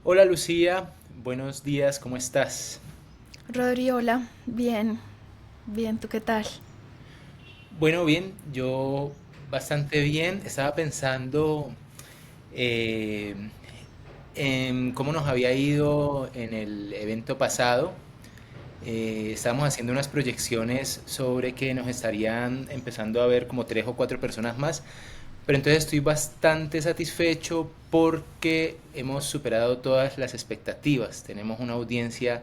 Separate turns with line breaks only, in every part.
Hola Lucía, buenos días, ¿cómo estás?
Rodri, hola, bien, bien, ¿tú qué tal?
Bueno, bien, yo bastante bien. Estaba pensando eh, en cómo nos había ido en el evento pasado. Estábamos haciendo unas proyecciones sobre que nos estarían empezando a ver como tres o cuatro personas más, pero entonces estoy bastante satisfecho porque hemos superado todas las expectativas. Tenemos una audiencia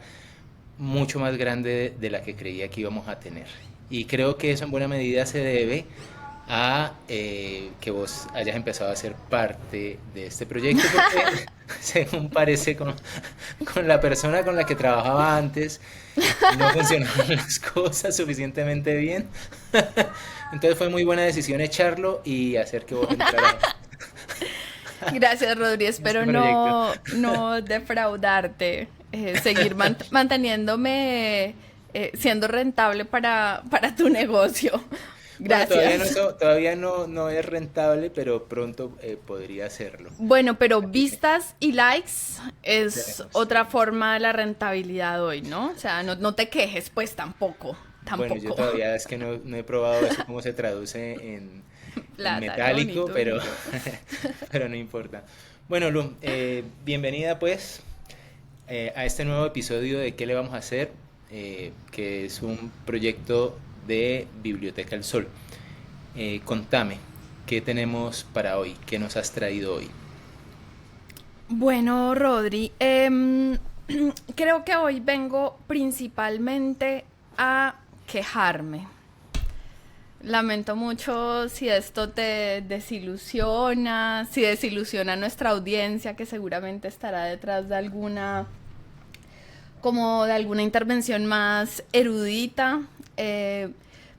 mucho más grande de la que creía que íbamos a tener. Y creo que eso en buena medida se debe a que vos hayas empezado a ser parte de este proyecto, porque según parece con la persona con la que trabajaba antes, no funcionaban las cosas suficientemente bien. Entonces fue muy buena decisión echarlo y hacer que vos entraras
Gracias, Rodri,
en este
espero
proyecto.
no defraudarte, seguir manteniéndome siendo rentable para tu negocio.
Bueno,
Gracias.
todavía no es rentable, pero pronto podría serlo.
Bueno, pero
Así que
vistas y likes es
tenemos.
otra forma de la rentabilidad hoy, ¿no? O sea, no te quejes, pues tampoco,
Bueno, yo
tampoco.
todavía es que no he probado eso, cómo se traduce en
Plátano, ni
metálico,
tú ni
pero,
yo.
pero no importa. Bueno, Lu, bienvenida pues a este nuevo episodio de ¿Qué le vamos a hacer? Que es un proyecto de Biblioteca El Sol. Contame, ¿qué tenemos para hoy? ¿Qué nos has traído hoy?
Bueno, Rodri, creo que hoy vengo principalmente a quejarme. Lamento mucho si esto te desilusiona, si desilusiona a nuestra audiencia que seguramente estará detrás de como de alguna intervención más erudita.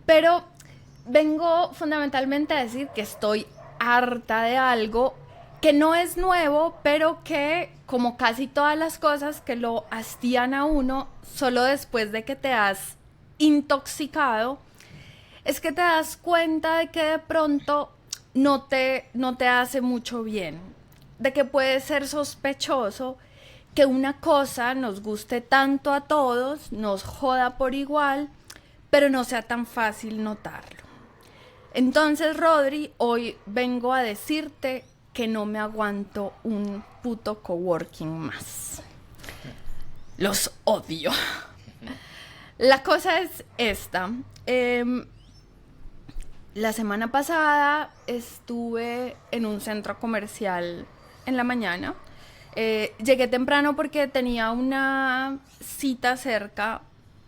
Pero vengo fundamentalmente a decir que estoy harta de algo que no es nuevo, pero que, como casi todas las cosas que lo hastían a uno, solo después de que te has intoxicado, es que te das cuenta de que de pronto no te hace mucho bien, de que puede ser sospechoso que una cosa nos guste tanto a todos, nos joda por igual, pero no sea tan fácil notarlo. Entonces, Rodri, hoy vengo a decirte que no me aguanto un puto coworking más. Los odio. La cosa es esta. La semana pasada estuve en un centro comercial en la mañana. Llegué temprano porque tenía una cita cerca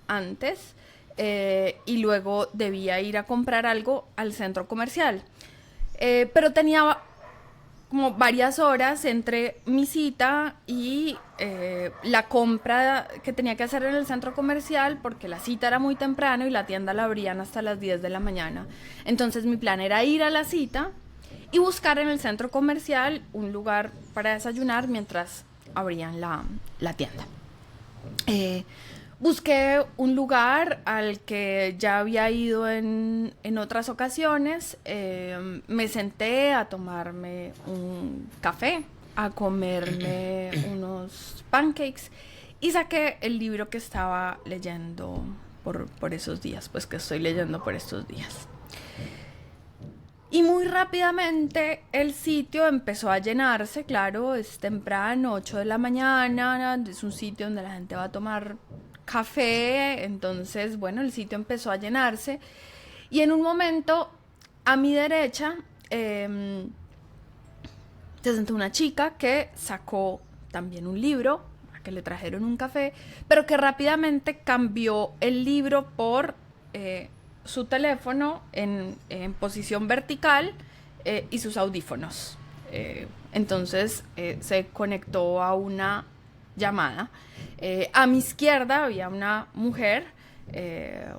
antes y luego debía ir a comprar algo al centro comercial. Pero tenía como varias horas entre mi cita y la compra que tenía que hacer en el centro comercial porque la cita era muy temprano y la tienda la abrían hasta las 10 de la mañana. Entonces mi plan era ir a la cita y buscar en el centro comercial un lugar para desayunar mientras abrían la tienda. Eh, Busqué un lugar al que ya había ido en otras ocasiones. Me senté a tomarme un café, a comerme unos pancakes y saqué el libro que estaba leyendo por esos días, pues que estoy leyendo por estos días. Y muy rápidamente el sitio empezó a llenarse, claro, es temprano, 8 de la mañana, es un sitio donde la gente va a tomar café, entonces, bueno, el sitio empezó a llenarse. Y en un momento, a mi derecha, se sentó una chica que sacó también un libro, a que le trajeron un café, pero que rápidamente cambió el libro por su teléfono en posición vertical y sus audífonos. Entonces se conectó a una llamada. A mi izquierda había una mujer,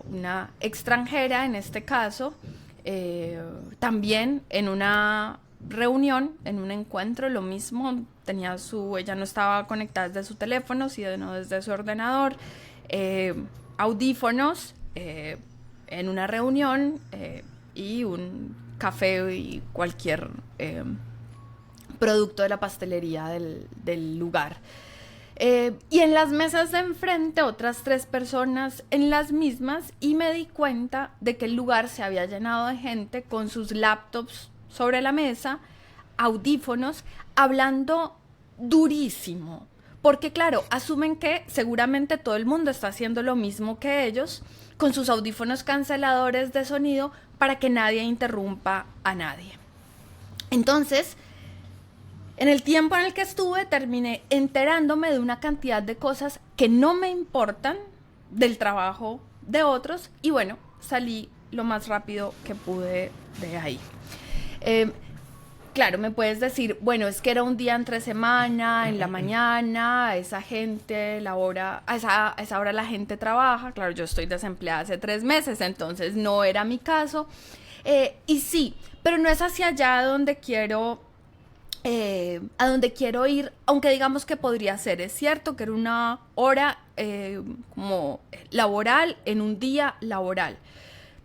una extranjera en este caso, también en una reunión, en un encuentro, lo mismo, ella no estaba conectada desde su teléfono, sino desde su ordenador, eh, audífonos, en una reunión y un café y cualquier producto de la pastelería del lugar. Y en las mesas de enfrente otras 3 personas en las mismas, y me di cuenta de que el lugar se había llenado de gente con sus laptops sobre la mesa, audífonos, hablando durísimo. Porque claro, asumen que seguramente todo el mundo está haciendo lo mismo que ellos, con sus audífonos canceladores de sonido para que nadie interrumpa a nadie. Entonces, en el tiempo en el que estuve, terminé enterándome de una cantidad de cosas que no me importan del trabajo de otros, y bueno, salí lo más rápido que pude de ahí. Claro, me puedes decir, bueno, es que era un día entre semana, en la mañana, a esa hora la gente trabaja. Claro, yo estoy desempleada hace 3 meses, entonces no era mi caso. Y sí, pero no es hacia allá a donde quiero ir, aunque digamos que podría ser. Es cierto que era una hora como laboral en un día laboral.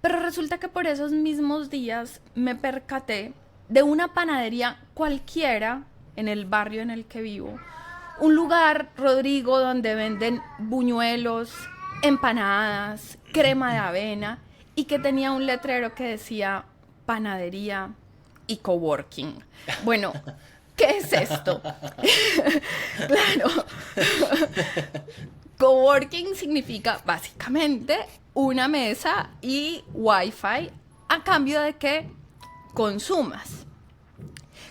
Pero resulta que por esos mismos días me percaté de una panadería cualquiera en el barrio en el que vivo. Un lugar, Rodrigo, donde venden buñuelos, empanadas, crema de avena, y que tenía un letrero que decía panadería y coworking. Bueno, ¿qué es esto? Claro. Coworking significa básicamente una mesa y wifi a cambio de que consumas.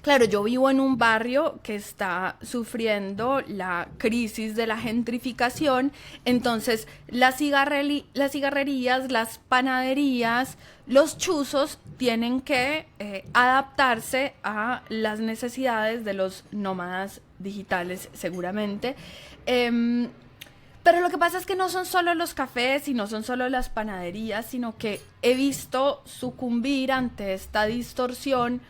Claro, yo vivo en un barrio que está sufriendo la crisis de la gentrificación, entonces las cigarrerías, las panaderías, los chuzos tienen que adaptarse a las necesidades de los nómadas digitales, seguramente. Pero lo que pasa es que no son solo los cafés y no son solo las panaderías, sino que he visto sucumbir ante esta distorsión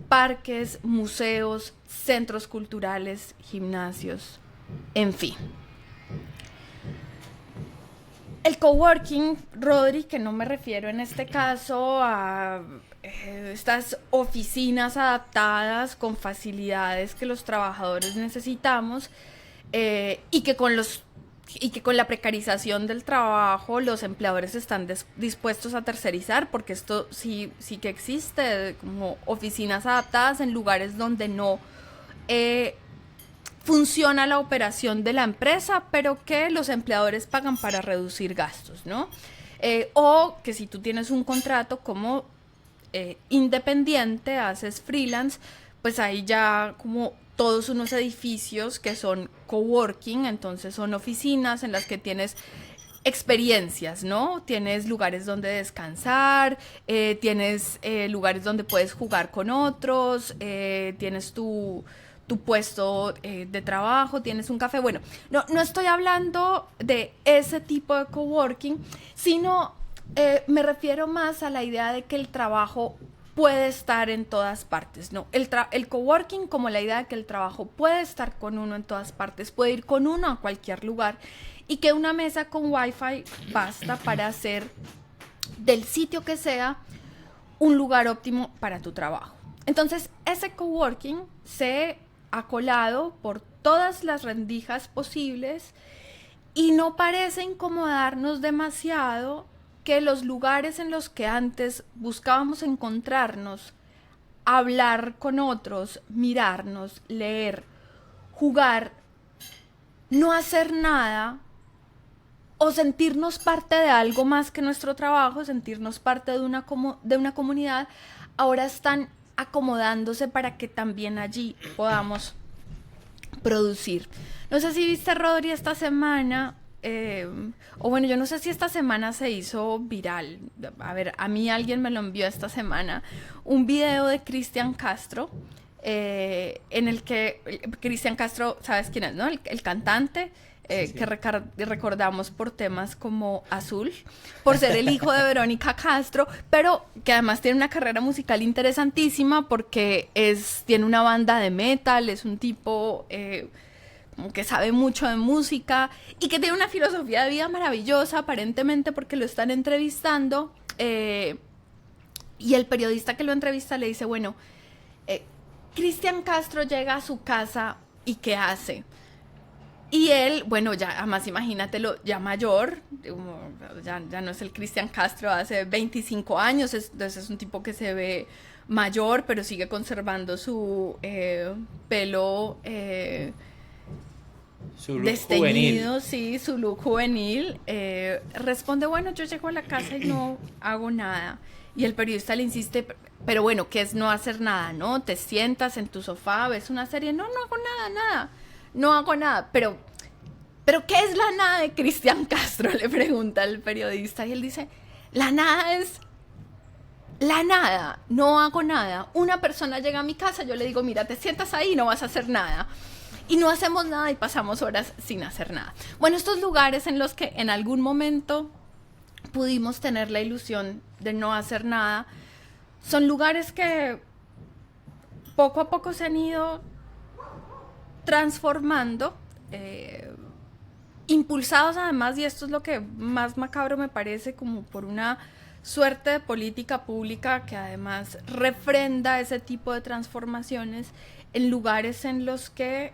parques, museos, centros culturales, gimnasios, en fin. El coworking, Rodri, que no me refiero en este caso a estas oficinas adaptadas con facilidades que los trabajadores necesitamos, y que con la precarización del trabajo los empleadores están dispuestos a tercerizar, porque esto sí que existe, como oficinas adaptadas en lugares donde no funciona la operación de la empresa, pero que los empleadores pagan para reducir gastos, ¿no? O que si tú tienes un contrato como independiente, haces freelance, pues ahí ya como todos unos edificios que son coworking, entonces son oficinas en las que tienes experiencias, ¿no? Tienes lugares donde descansar, tienes lugares donde puedes jugar con otros, tienes tu puesto de trabajo, tienes un café. Bueno, no estoy hablando de ese tipo de coworking, sino me refiero más a la idea de que el trabajo puede estar en todas partes, ¿no? El coworking, como la idea de que el trabajo puede estar con uno en todas partes, puede ir con uno a cualquier lugar, y que una mesa con wifi basta para hacer del sitio que sea un lugar óptimo para tu trabajo. Entonces, ese coworking se ha colado por todas las rendijas posibles y no parece incomodarnos demasiado que los lugares en los que antes buscábamos encontrarnos, hablar con otros, mirarnos, leer, jugar, no hacer nada o sentirnos parte de algo más que nuestro trabajo, sentirnos parte de una comunidad, ahora están acomodándose para que también allí podamos producir. No sé si viste, Rodri, esta semana, o bueno, yo no sé si esta semana se hizo viral. A ver, a mí alguien me lo envió esta semana, un video de Cristian Castro, en el que Cristian Castro, ¿sabes quién es, no? El cantante. Sí. Que recordamos por temas como Azul, por ser el hijo de Verónica Castro, pero que además tiene una carrera musical interesantísima porque tiene una banda de metal, es un tipo como que sabe mucho de música y que tiene una filosofía de vida maravillosa, aparentemente, porque lo están entrevistando, y el periodista que lo entrevista le dice, bueno, Cristian Castro llega a su casa y ¿qué hace? Y él, bueno, ya, además imagínatelo, ya mayor, ya no es el Cristian Castro hace 25 años, entonces es un tipo que se ve mayor, pero sigue conservando su pelo
Su look juvenil.
desteñido, sí, su look juvenil. Responde, bueno, yo llego a la casa y no hago nada. Y el periodista le insiste, pero bueno, ¿qué es no hacer nada, no? Te sientas en tu sofá, ves una serie, no, no hago nada, nada. No hago nada, pero ¿qué es la nada de Cristian Castro? Le pregunta el periodista y él dice, la nada es la nada, no hago nada. Una persona llega a mi casa, yo le digo, mira, te sientas ahí y no vas a hacer nada. Y no hacemos nada y pasamos horas sin hacer nada. Bueno, estos lugares en los que en algún momento pudimos tener la ilusión de no hacer nada, son lugares que poco a poco se han ido transformando, impulsados además, y esto es lo que más macabro me parece, como por una suerte de política pública que además refrenda ese tipo de transformaciones en lugares en los que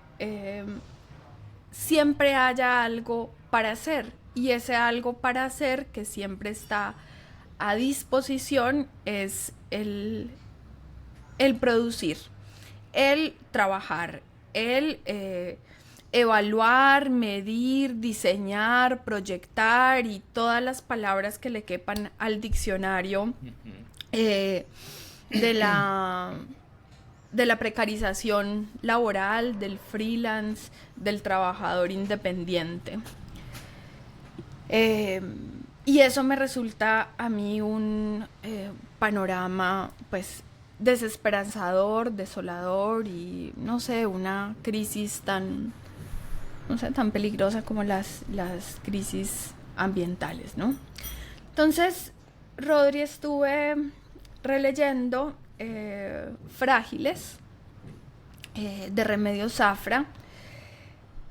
siempre haya algo para hacer, y ese algo para hacer que siempre está a disposición es el producir, el trabajar, el evaluar, medir, diseñar, proyectar y todas las palabras que le quepan al diccionario de la precarización laboral, del freelance, del trabajador independiente. Y eso me resulta a mí un panorama pues desesperanzador, desolador y no sé, una crisis tan, no sé, tan peligrosa como las crisis ambientales, ¿no? Entonces, Rodri, estuve releyendo Frágiles de Remedios Zafra,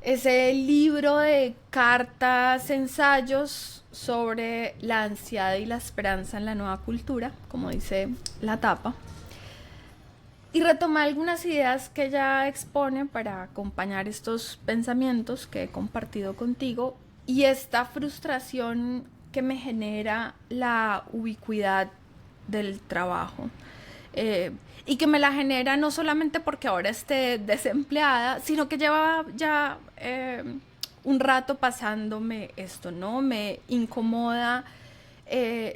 ese libro de cartas, ensayos sobre la ansiedad y la esperanza en la nueva cultura, como dice la tapa. Y retomé algunas ideas que ella expone para acompañar estos pensamientos que he compartido contigo y esta frustración que me genera la ubicuidad del trabajo. Y que me la genera no solamente porque ahora esté desempleada, sino que lleva ya un rato pasándome esto, ¿no? Me incomoda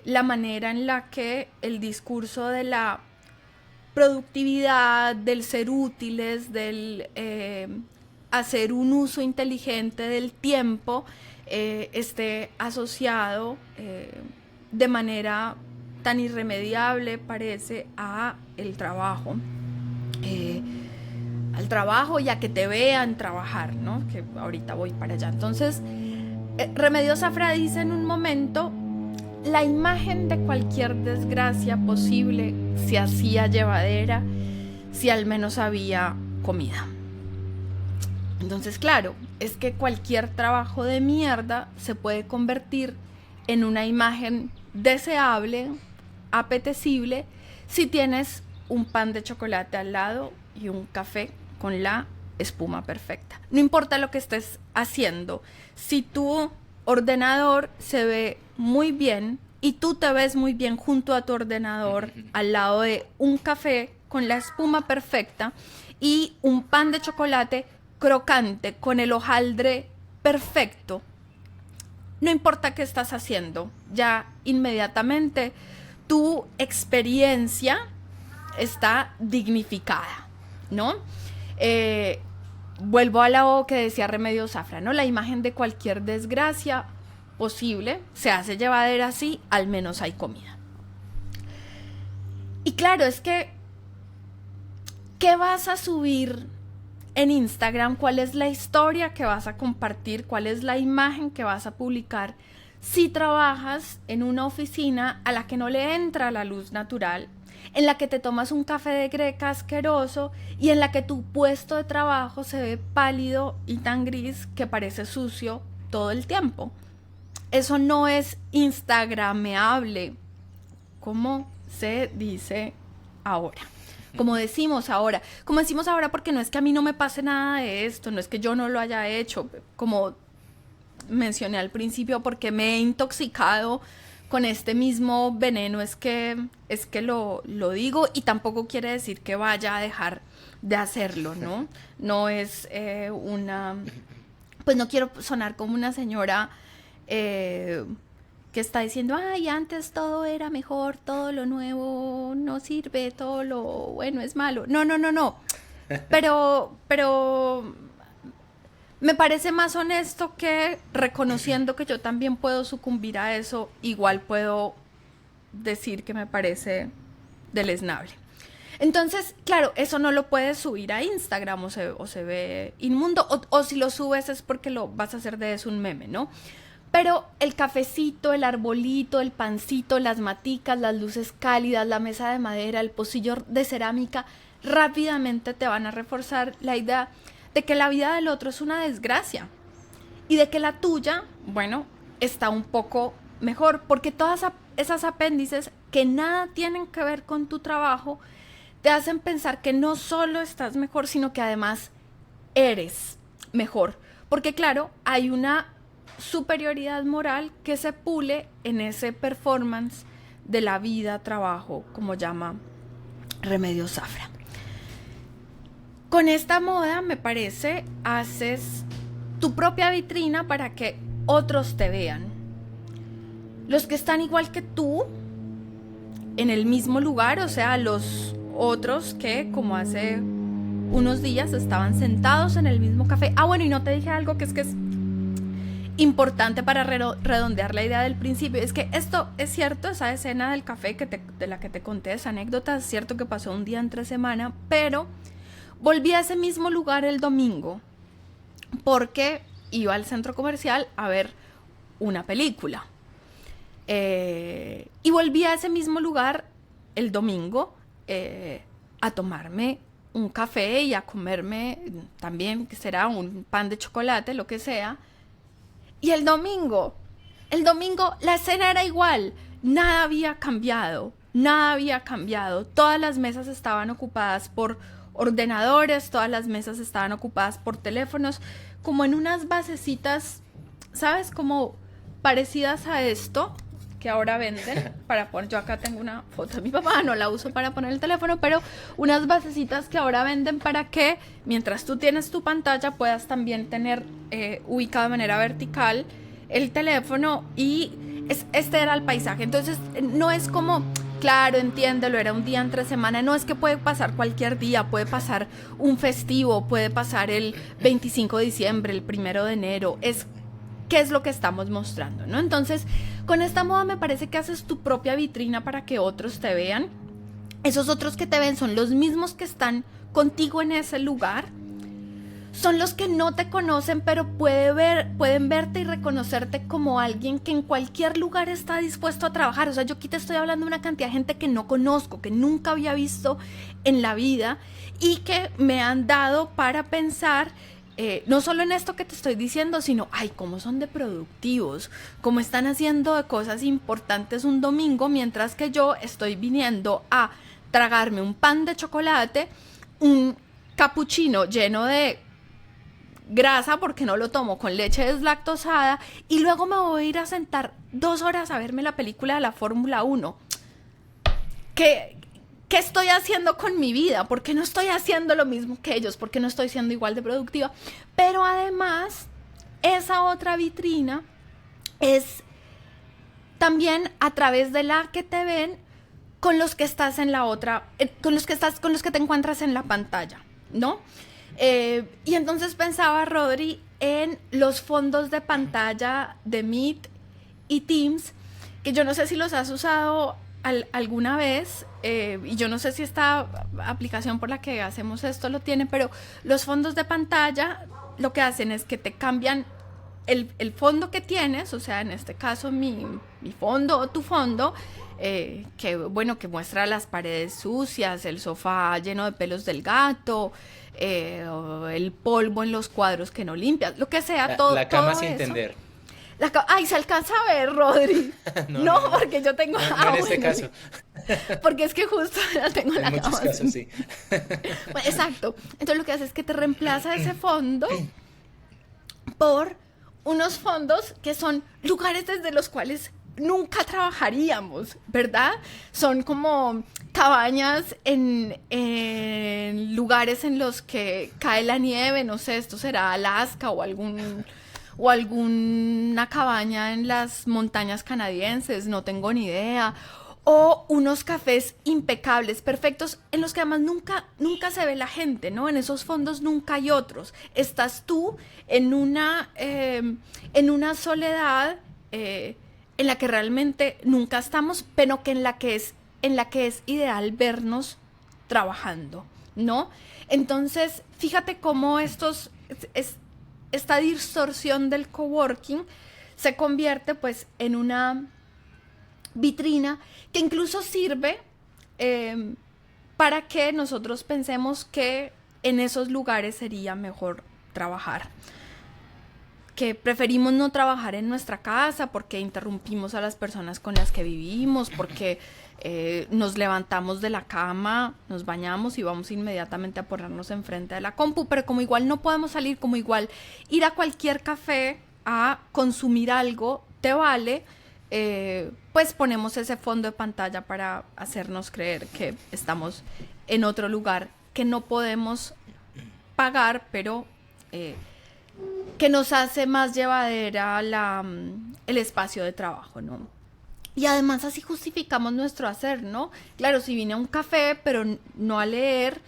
la manera en la que el discurso de la productividad, del ser útiles, del hacer un uso inteligente del tiempo, esté asociado de manera tan irremediable, parece, a el trabajo. Al trabajo y a que te vean trabajar, ¿no? Que ahorita voy para allá. Entonces, Remedios Zafra dice en un momento, la imagen de cualquier desgracia posible se hacía llevadera si al menos había comida. Entonces, claro, es que cualquier trabajo de mierda se puede convertir en una imagen deseable, apetecible, si tienes un pan de chocolate al lado y un café con la espuma perfecta. No importa lo que estés haciendo, si tu ordenador se ve muy bien y tú te ves muy bien junto a tu ordenador al lado de un café con la espuma perfecta y un pan de chocolate crocante con el hojaldre perfecto, no importa qué estás haciendo, ya inmediatamente tu experiencia está dignificada, ¿no? Vuelvo a lo que decía Remedios Zafra, ¿no? La imagen de cualquier desgracia posible se hace llevadera si al menos hay comida. Y claro, es que ¿qué vas a subir en Instagram? ¿Cuál es la historia que vas a compartir? ¿Cuál es la imagen que vas a publicar si trabajas en una oficina a la que no le entra la luz natural, en la que te tomas un café de greca asqueroso y en la que tu puesto de trabajo se ve pálido y tan gris que parece sucio todo el tiempo? Eso no es instagrameable, como se dice ahora. como decimos ahora porque no es que a mí no me pase nada de esto, no es que yo no lo haya hecho, como mencioné al principio, porque me he intoxicado con este mismo veneno, es que lo digo, y tampoco quiere decir que vaya a dejar de hacerlo, ¿no? No es pues no quiero sonar como una señora que está diciendo, ay, antes todo era mejor, todo lo nuevo no sirve, todo lo bueno es malo. No, no, no, no. Pero me parece más honesto que reconociendo que yo también puedo sucumbir a eso, igual puedo decir que me parece deleznable. Entonces, claro, eso no lo puedes subir a Instagram o se ve inmundo, o si lo subes es porque lo vas a hacer de eso un meme, ¿no? Pero el cafecito, el arbolito, el pancito, las maticas, las luces cálidas, la mesa de madera, el pocillo de cerámica, rápidamente te van a reforzar la idea de que la vida del otro es una desgracia y de que la tuya, bueno, está un poco mejor, porque todas esas apéndices que nada tienen que ver con tu trabajo te hacen pensar que no solo estás mejor, sino que además eres mejor. Porque claro, hay una superioridad moral que se pule en ese performance de la vida, trabajo, como llama Remedios Zafra. Con esta moda, me parece, haces tu propia vitrina para que otros te vean. Los que están igual que tú, en el mismo lugar, o sea, los otros que, como hace unos días, estaban sentados en el mismo café. Ah, bueno, y no te dije algo que es importante para redondear la idea del principio. Es que esto es cierto, esa escena del café de la que te conté, esa anécdota, es cierto que pasó un día entre semana, pero volví a ese mismo lugar el domingo porque iba al centro comercial a ver una película. Y volví a ese mismo lugar el domingo a tomarme un café y a comerme también, que será un pan de chocolate, lo que sea. Y el domingo la escena era igual, nada había cambiado, todas las mesas estaban ocupadas por ordenadores, todas las mesas estaban ocupadas por teléfonos, como en unas basecitas, ¿sabes? Como parecidas a esto que ahora venden para poner. Yo acá tengo una foto de mi papá, no la uso para poner el teléfono, pero unas basecitas que ahora venden para que mientras tú tienes tu pantalla puedas también tener ubicado de manera vertical el teléfono, y este era el paisaje. Entonces no es como, claro, entiéndelo, era un día entre semana, no, es que puede pasar cualquier día, puede pasar un festivo, puede pasar el 25 de diciembre, el 1 de enero, qué es lo que estamos mostrando, ¿no? Entonces, con esta moda me parece que haces tu propia vitrina para que otros te vean. Esos otros que te ven son los mismos que están contigo en ese lugar. Son los que no te conocen, pero pueden verte y reconocerte como alguien que en cualquier lugar está dispuesto a trabajar. O sea, yo aquí te estoy hablando de una cantidad de gente que no conozco, que nunca había visto en la vida y que me han dado para pensar no solo en esto que te estoy diciendo, sino, ay, cómo son de productivos, cómo están haciendo de cosas importantes un domingo, mientras que yo estoy viniendo a tragarme un pan de chocolate, un capuchino lleno de grasa, porque no lo tomo con leche deslactosada, y luego me voy a ir a sentar 2 horas a verme la película de la Fórmula 1. ¿Qué estoy haciendo con mi vida? ¿Por qué no estoy haciendo lo mismo que ellos? ¿Por qué no estoy siendo igual de productiva? Pero además, esa otra vitrina es también a través de la que te ven con los que estás en la otra, con los que te encuentras en la pantalla, ¿no? Y entonces pensaba, Rodri, en los fondos de pantalla de Meet y Teams, que yo no sé si los has usado alguna vez, y yo no sé si esta aplicación por la que hacemos esto lo tiene, pero los fondos de pantalla lo que hacen es que te cambian el fondo que tienes, o sea, en este caso mi fondo o tu fondo, que bueno, que muestra las paredes sucias, el sofá lleno de pelos del gato, el polvo en los cuadros que no limpias, lo que sea, todo
La cama
todo
sin
eso.
tender.
Ay, se alcanza a ver, Rodri.
No,
No,
no, no.
porque yo tengo.
No, no en este
Bueno,
caso.
sí. Porque es que justo la tengo
En
la
muchos
cama.
casos sí.
Bueno, exacto. Entonces lo que hace es que te reemplaza ese fondo por unos fondos que son lugares desde los cuales nunca trabajaríamos, ¿verdad? Son como cabañas en lugares en los que cae la nieve, no sé, esto será Alaska o alguna cabaña en las montañas canadienses, no tengo ni idea. O unos cafés impecables, perfectos, en los que además nunca se ve la gente, ¿no? En esos fondos nunca hay otros. Estás tú en una soledad en la que realmente nunca estamos, pero que en la que es ideal vernos trabajando, ¿no? Entonces, fíjate cómo esta distorsión del coworking se convierte pues en una vitrina que incluso sirve eh, para que nosotros pensemos que en esos lugares sería mejor trabajar. Que preferimos no trabajar en nuestra casa porque interrumpimos a las personas con las que vivimos, porque nos levantamos de la cama, nos bañamos y vamos inmediatamente a ponernos enfrente de la compu, pero como igual no podemos salir, como igual ir a cualquier café a consumir algo te vale, pues ponemos ese fondo de pantalla para hacernos creer que estamos en otro lugar que no podemos pagar, pero que nos hace más llevadera el espacio de trabajo, ¿no? Y además así justificamos nuestro hacer, ¿no? Claro, si vine a un café, pero no a leer,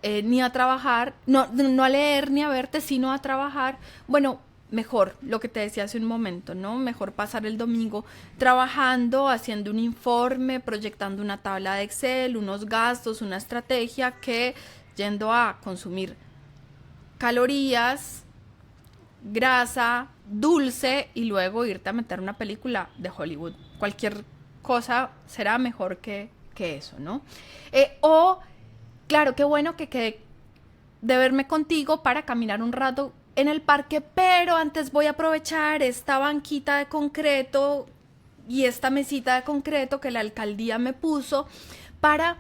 ni a trabajar, no a leer ni a verte, sino a trabajar, bueno, mejor, lo que te decía hace un momento, ¿no? Mejor pasar el domingo trabajando, haciendo un informe, proyectando una tabla de Excel, unos gastos, una estrategia, que yendo a consumir calorías, grasa, dulce y luego irte a meter una película de Hollywood. Cualquier cosa será mejor que eso, ¿no? O, claro, qué bueno que quedé de verme contigo para caminar un rato en el parque, pero antes voy a aprovechar esta banquita de concreto y esta mesita de concreto que la alcaldía me puso para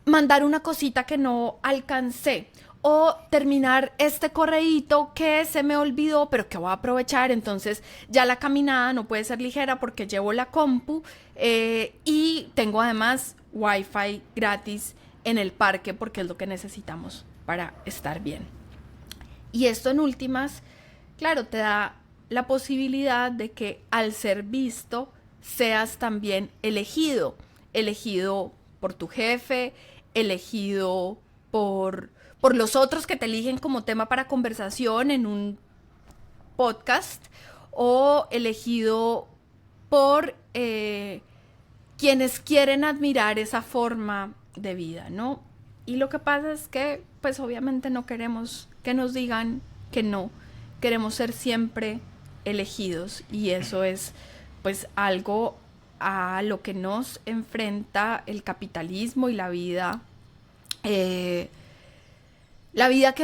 mandar una cosita que no alcancé o terminar este correíto que se me olvidó, pero que voy a aprovechar. Entonces ya la caminada no puede ser ligera porque llevo la compu y tengo además wifi gratis en el parque porque es lo que necesitamos para estar bien. Y esto en últimas, claro, te da la posibilidad de que al ser visto seas también elegido, elegido por tu jefe, elegido por los otros que te eligen como tema para conversación en un podcast o elegido por quienes quieren admirar esa forma de vida, ¿no? Y lo que pasa es que, pues obviamente no queremos que nos digan que no, queremos ser siempre elegidos y eso es pues algo a lo que nos enfrenta el capitalismo y la vida que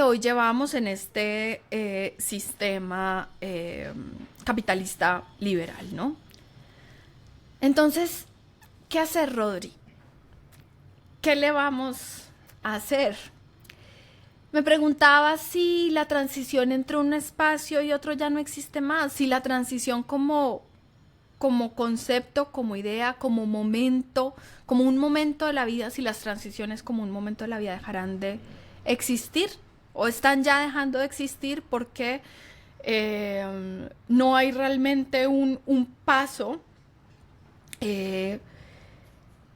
hoy llevamos en este sistema capitalista liberal, ¿no? Entonces, ¿qué hacer, Rodri? ¿Qué le vamos a hacer? Me preguntaba si la transición entre un espacio y otro ya no existe más, si la transición como concepto, como idea, como momento, como un momento de la vida, si las transiciones como un momento de la vida dejarán de existir o están ya dejando de existir porque no hay realmente un paso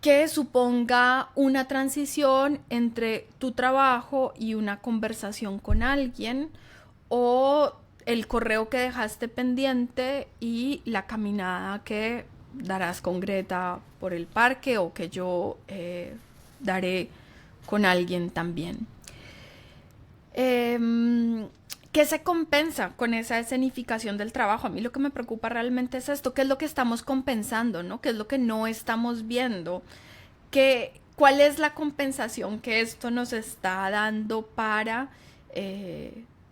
que suponga una transición entre tu trabajo y una conversación con alguien o el correo que dejaste pendiente y la caminada que darás con Greta por el parque o que yo daré con alguien también. ¿Qué se compensa con esa escenificación del trabajo? A mí lo que me preocupa realmente es esto, ¿qué es lo que estamos compensando, ¿no? ¿Qué es lo que no estamos viendo? ¿Cuál es la compensación que esto nos está dando para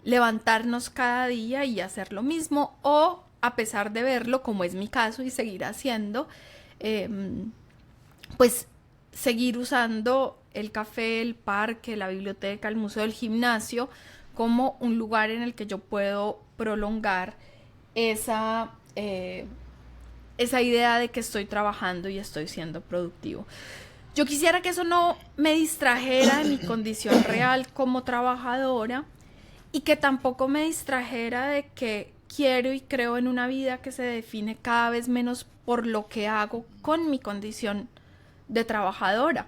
levantarnos cada día y hacer lo mismo? O, a pesar de verlo, como es mi caso, y seguir haciendo, pues seguir usando el café, el parque, la biblioteca, el museo, el gimnasio como un lugar en el que yo puedo prolongar esa, esa idea de que estoy trabajando y estoy siendo productivo. Yo quisiera que eso no me distrajera de mi condición real como trabajadora y que tampoco me distrajera de que quiero y creo en una vida que se define cada vez menos por lo que hago con mi condición de trabajadora.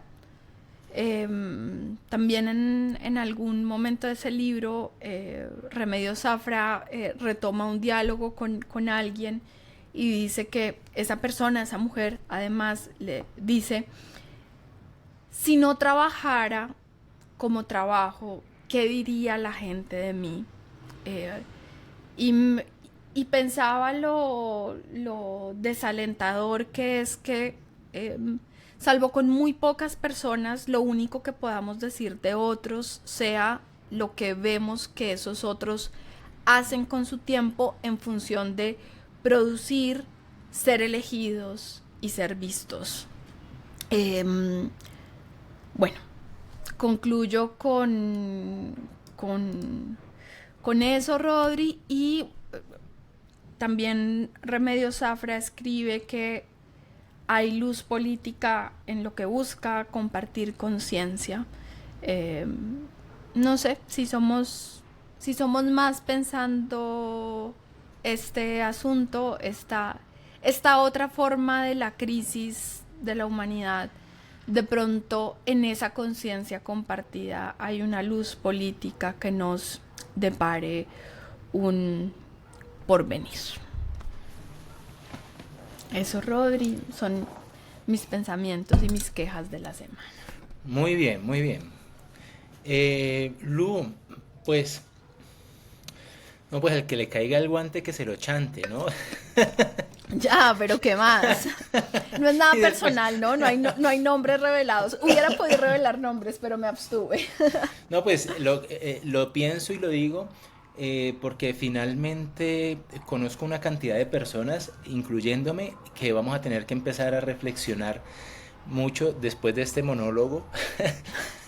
También en algún momento de ese libro, Remedios Zafra retoma un diálogo con alguien y dice que esa persona, esa mujer, además le dice, si no trabajara como trabajo, ¿qué diría la gente de mí? Eh, y, y pensaba lo desalentador que es que, salvo con muy pocas personas, lo único que podamos decir de otros sea lo que vemos que esos otros hacen con su tiempo en función de producir, ser elegidos y ser vistos. Bueno, concluyo con eso, Rodri, y también Remedios Zafra escribe que hay luz política en lo que busca compartir conciencia. Eh, no sé si somos más pensando este asunto, esta otra forma de la crisis de la humanidad. De pronto en esa conciencia compartida hay una luz política que nos depare un porvenir. Eso, Rodri, son mis pensamientos y mis quejas de la semana.
Muy bien, muy bien. Lu, pues, no, pues el que le caiga el guante que se lo chante, ¿no?
Ya, pero ¿qué más? No es nada
Y después,
personal, ¿no? No hay nombres revelados. Hubiera podido revelar nombres, pero me abstuve.
no, pues lo pienso y lo digo porque finalmente conozco una cantidad de personas, incluyéndome, que vamos a tener que empezar a reflexionar mucho después de este monólogo.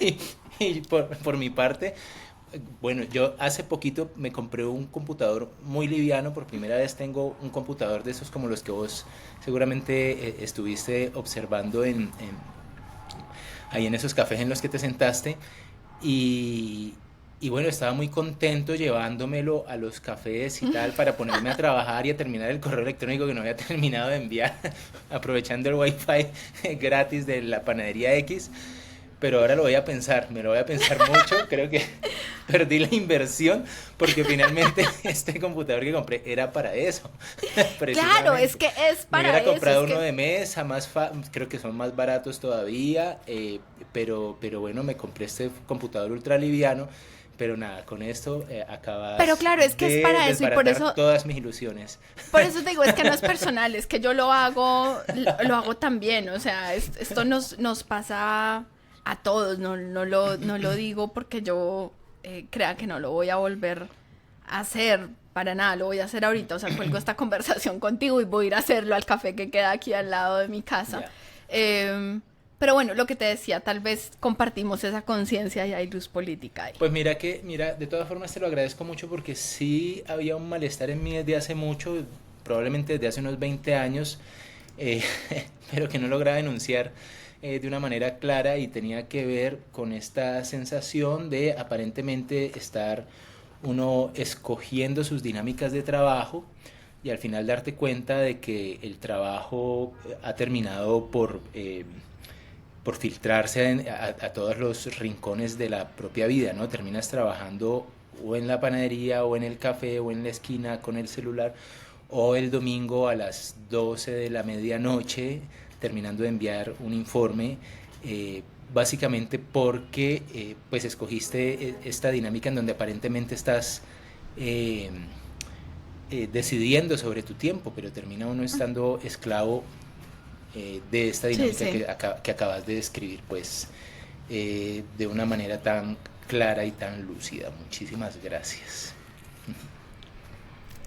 y y por mi parte, bueno, yo hace poquito me compré un computador muy liviano, por primera vez tengo un computador de esos como los que vos seguramente estuviste observando ahí en esos cafés en los que te sentaste y, y bueno, estaba muy contento llevándomelo a los cafés y tal para ponerme a trabajar y a terminar el correo electrónico que no había terminado de enviar, aprovechando el wifi gratis de la panadería X. Pero ahora lo voy a pensar, me lo voy a pensar mucho, creo que perdí la inversión porque finalmente este computador que compré era para eso,
Claro, es
precisamente.
que es
Me
para
hubiera
eso,
comprado
es
uno
que...
de mesa, creo que son más baratos todavía, pero bueno, me compré este computador ultra liviano, pero nada, con esto
Pero
acabas
claro, es que es
de
para eso y
desbaratar todas mis ilusiones.
por eso te digo, es que no es personal, es que yo lo hago también, o sea, esto nos pasa a todos, no lo digo porque yo crea que no lo voy a volver a hacer para nada, lo voy a hacer ahorita, o sea, cuelgo esta conversación contigo y voy a ir a hacerlo al café que queda aquí al lado de mi casa.
Ya.
Eh, pero bueno, lo que te decía, tal vez compartimos esa conciencia y hay luz política ahí.
Pues mira, de todas formas te lo agradezco mucho porque sí había un malestar en mí desde hace mucho, probablemente desde hace unos 20 años, eh, pero que no lograba denunciar de una manera clara y tenía que ver con esta sensación de aparentemente estar uno escogiendo sus dinámicas de trabajo y al final darte cuenta de que el trabajo ha terminado por filtrarse a todos los rincones de la propia vida, ¿no? Terminas trabajando o en la panadería o en el café o en la esquina con el celular o el domingo a las 12 de la medianoche terminando de enviar un informe, básicamente porque pues escogiste esta dinámica en donde aparentemente estás eh, decidiendo sobre tu tiempo, pero termina uno estando esclavo de esta
Sí,
dinámica
sí.
que acabas de describir, pues de una manera tan clara y tan lúcida. Muchísimas gracias.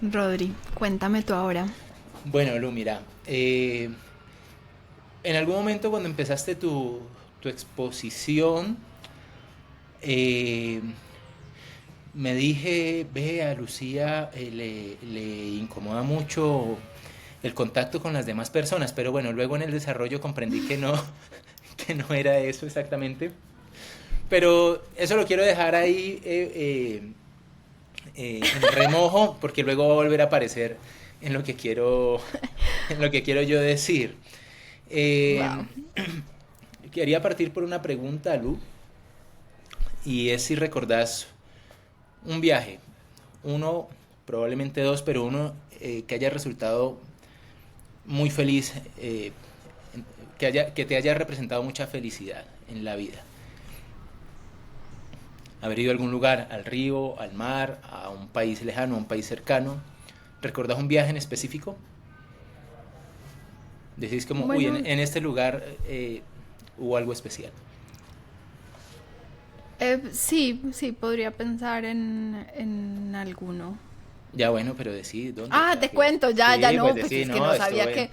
Rodri, cuéntame tú ahora.
Bueno, Lu, mira, en algún momento cuando empezaste tu exposición, eh, me dije, ve, a Lucía le incomoda mucho el contacto con las demás personas, pero bueno, luego en el desarrollo comprendí que no, que no era eso exactamente. Pero eso lo quiero dejar ahí en remojo, porque luego va a volver a aparecer en lo que quiero, en lo que quiero yo decir. Eh,
Wow.
Quería partir por una pregunta, Lu, y es si recordás un viaje, uno, probablemente dos, pero uno que haya resultado muy feliz, que te haya representado mucha felicidad en la vida. Haber ido a algún lugar, al río, al mar, a un país lejano, a un país cercano. ¿Recordás un viaje en específico? Decís como, uy,
Bueno,
en este lugar hubo algo especial.
sí, sí, podría pensar en alguno.
Ya bueno, pero decís, ¿dónde?
Ah,
Para
te
que...
cuento, ya, ya
Sí, pues
no, pues
decís,
es que
no,
no
esto
sabía
es...
que,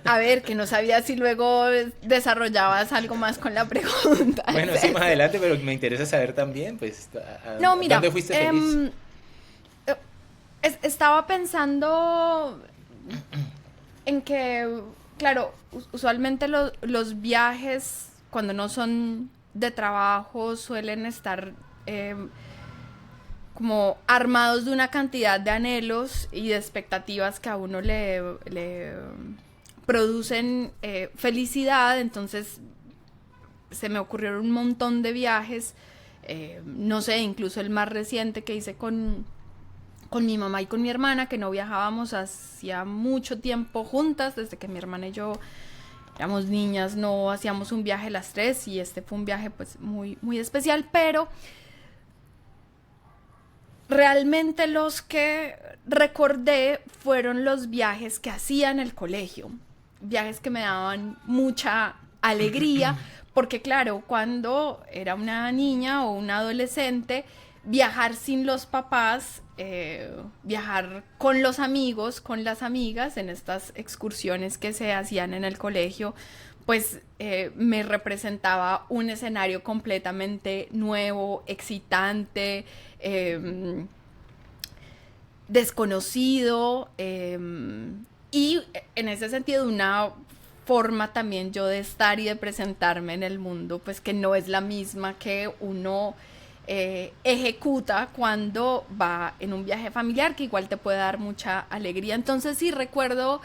a ver, que no sabía si luego desarrollabas algo más con la pregunta,
Bueno,
es
sí, más
eso.
adelante, pero me interesa saber también, pues,
No,
a
mira,
dónde fuiste feliz?
eh, estaba pensando en que, claro, usualmente los viajes, cuando no son de trabajo, suelen estar em, como armados de una cantidad de anhelos y de expectativas que a uno le producen felicidad. Entonces se me ocurrieron un montón de viajes, no sé, incluso el más reciente que hice con mi mamá y con mi hermana, que no viajábamos hacía mucho tiempo juntas, desde que mi hermana y yo éramos niñas, no hacíamos un viaje las tres, y este fue un viaje pues muy, muy especial. Pero realmente los que recordé fueron los viajes que hacía en el colegio, viajes que me daban mucha alegría, porque claro, cuando era una niña o una adolescente, viajar sin los papás, viajar con los amigos, con las amigas, en estas excursiones que se hacían en el colegio, pues me representaba un escenario completamente nuevo, excitante, eh, desconocido, y en ese sentido una forma también yo de estar y de presentarme en el mundo, pues que no es la misma que uno ejecuta cuando va en un viaje familiar, que igual te puede dar mucha alegría. Entonces sí recuerdo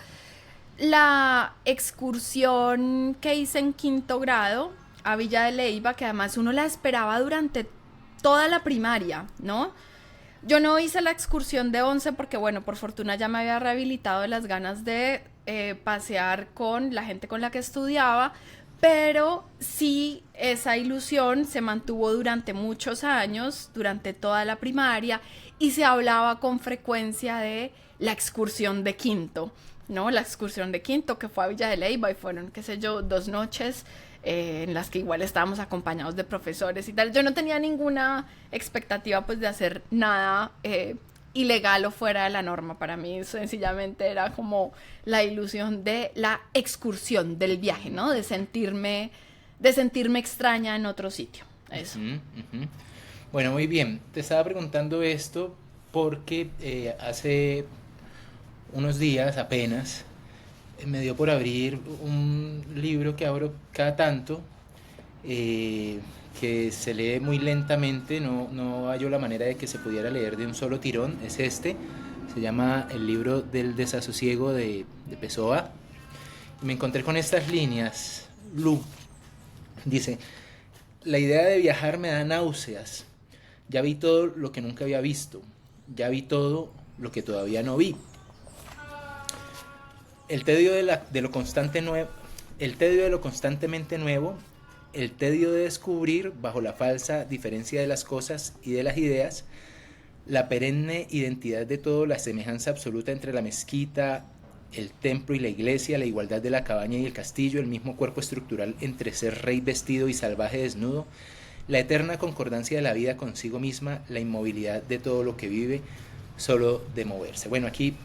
la excursión que hice en quinto grado a Villa de Leyva, que además uno la esperaba durante toda la primaria, ¿no? Yo no hice la excursión de 11 porque, bueno, por fortuna ya me había rehabilitado de las ganas de pasear con la gente con la que estudiaba, pero sí esa ilusión se mantuvo durante muchos años, durante toda la primaria, y se hablaba con frecuencia de la excursión de quinto, ¿no? La excursión de quinto que fue a Villa de Leyva y fueron, qué sé yo, 2 noches en las que igual estábamos acompañados de profesores y tal. Yo no tenía ninguna expectativa pues de hacer nada ilegal o fuera de la norma. Para mí sencillamente era como la ilusión de la excursión, del viaje, ¿no? De sentirme extraña en otro sitio. Eso.
Ujú, ujú. Bueno, muy bien. Te estaba preguntando esto porque hace unos días apenas me dio por abrir un libro que abro cada tanto, eh, que se lee muy lentamente, no hallo la manera de que se pudiera leer de un solo tirón, es este, se llama El libro del desasosiego de Pessoa, y me encontré con estas líneas. Lu dice, la idea de viajar me da náuseas, ya vi todo lo que nunca había visto, ya vi todo lo que todavía no vi. El tedio de lo constante nuevo, el tedio de lo constantemente nuevo, el tedio de descubrir bajo la falsa diferencia de las cosas y de las ideas, la perenne identidad de todo, la semejanza absoluta entre la mezquita, el templo y la iglesia, la igualdad de la cabaña y el castillo, el mismo cuerpo estructural entre ser rey vestido y salvaje desnudo, la eterna concordancia de la vida consigo misma, la inmovilidad de todo lo que vive, solo de moverse. Bueno, aquí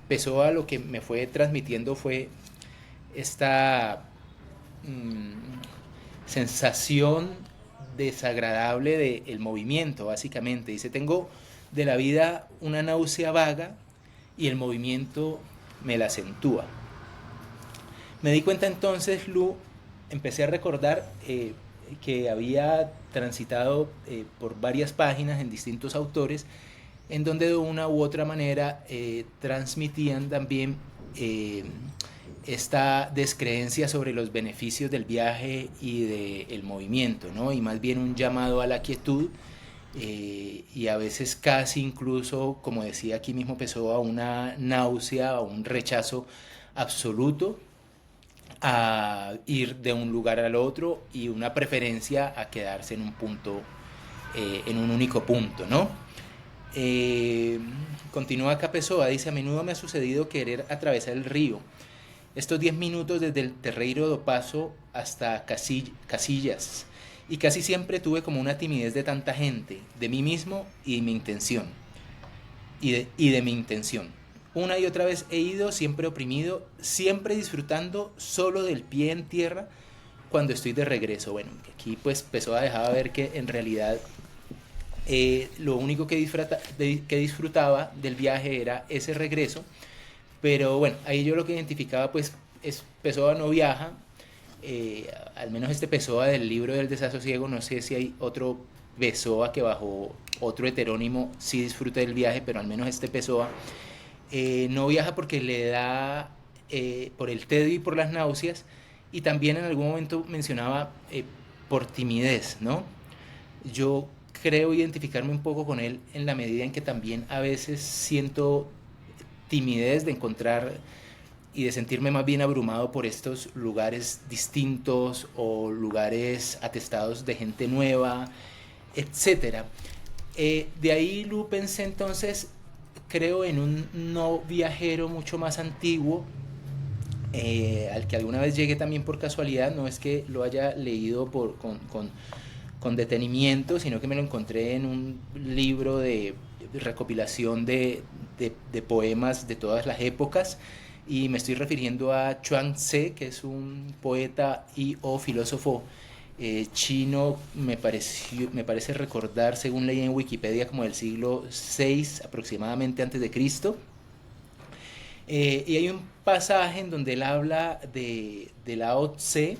Pessoa lo que me fue transmitiendo fue esta mm, sensación desagradable del movimiento, básicamente. Dice, tengo de la vida una náusea vaga y el movimiento me la acentúa. Me di cuenta entonces, Lu, empecé a recordar que había transitado por varias páginas en distintos autores, en donde de una u otra manera transmitían también eh, esta descreencia sobre los beneficios del viaje y del movimiento, ¿no? Y más bien un llamado a la quietud y a veces casi incluso, como decía aquí mismo Pessoa, una náusea, a un rechazo absoluto a ir de un lugar al otro y una preferencia a quedarse en un punto, en un único punto, ¿no? Eh, Continúa acá Pessoa, dice, a menudo me ha sucedido querer atravesar el río. Estos 10 minutos desde el Terreiro do Paso hasta Casillas. Y casi siempre tuve como una timidez de tanta gente, de mí mismo y de mi intención. Y de mi intención. Una y otra vez he ido, siempre oprimido, siempre disfrutando solo del pie en tierra cuando estoy de regreso. Bueno, aquí pues Pessoa dejaba ver que en realidad lo único que disfrutaba del viaje era ese regreso, pero bueno, ahí yo lo que identificaba pues es Pessoa no viaja, al menos este Pessoa del libro del desasosiego, no sé si hay otro Pessoa que bajo otro heterónimo sí disfruta del viaje, pero al menos este Pessoa no viaja porque le da por el tedio y por las náuseas, y también en algún momento mencionaba por timidez, ¿no? Yo creo identificarme un poco con él en la medida en que también a veces siento timidez de encontrar y de sentirme más bien abrumado por estos lugares distintos o lugares atestados de gente nueva, etcétera. De ahí, Lu, pensé entonces, creo en un no viajero mucho más antiguo, al que alguna vez llegué también por casualidad, no es que lo haya leído con detenimiento, sino que me lo encontré en un libro de recopilación de poemas de todas las épocas, y me estoy refiriendo a Chuang Tze, que es un poeta y o filósofo chino, me parece recordar, según leí en Wikipedia, como del siglo VI aproximadamente antes de Cristo. Y hay un pasaje en donde él habla de Lao Tse,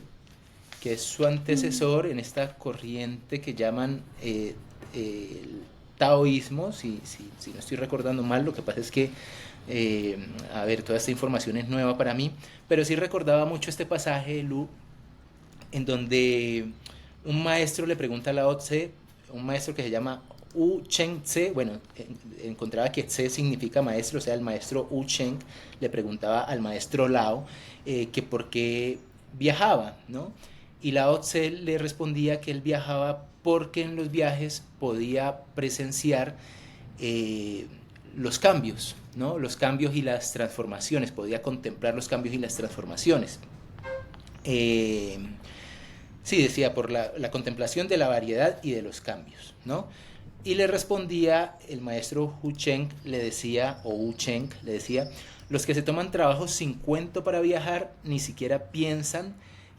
que es su antecesor en esta corriente que llaman el taoísmo, si no estoy recordando mal, lo que pasa es que, a ver, toda esta información es nueva para mí, pero sí recordaba mucho este pasaje, Lu, en donde un maestro le pregunta a Lao Tse, un maestro que se llama U Cheng Tse, bueno, encontraba que Tse significa maestro, o sea, el maestro U Cheng le preguntaba al maestro Lao que por qué viajaba, ¿no? Y Lao Tse le respondía que él viajaba porque en los viajes podía presenciar los cambios, ¿no? Los cambios y las transformaciones, podía contemplar los cambios y las transformaciones. Eh, sí, decía, por la contemplación de la variedad y de los cambios, ¿no? Y le respondía el maestro Hu Cheng, le decía, o Wu Cheng, le decía, los que se toman trabajos sin cuento para viajar ni siquiera piensan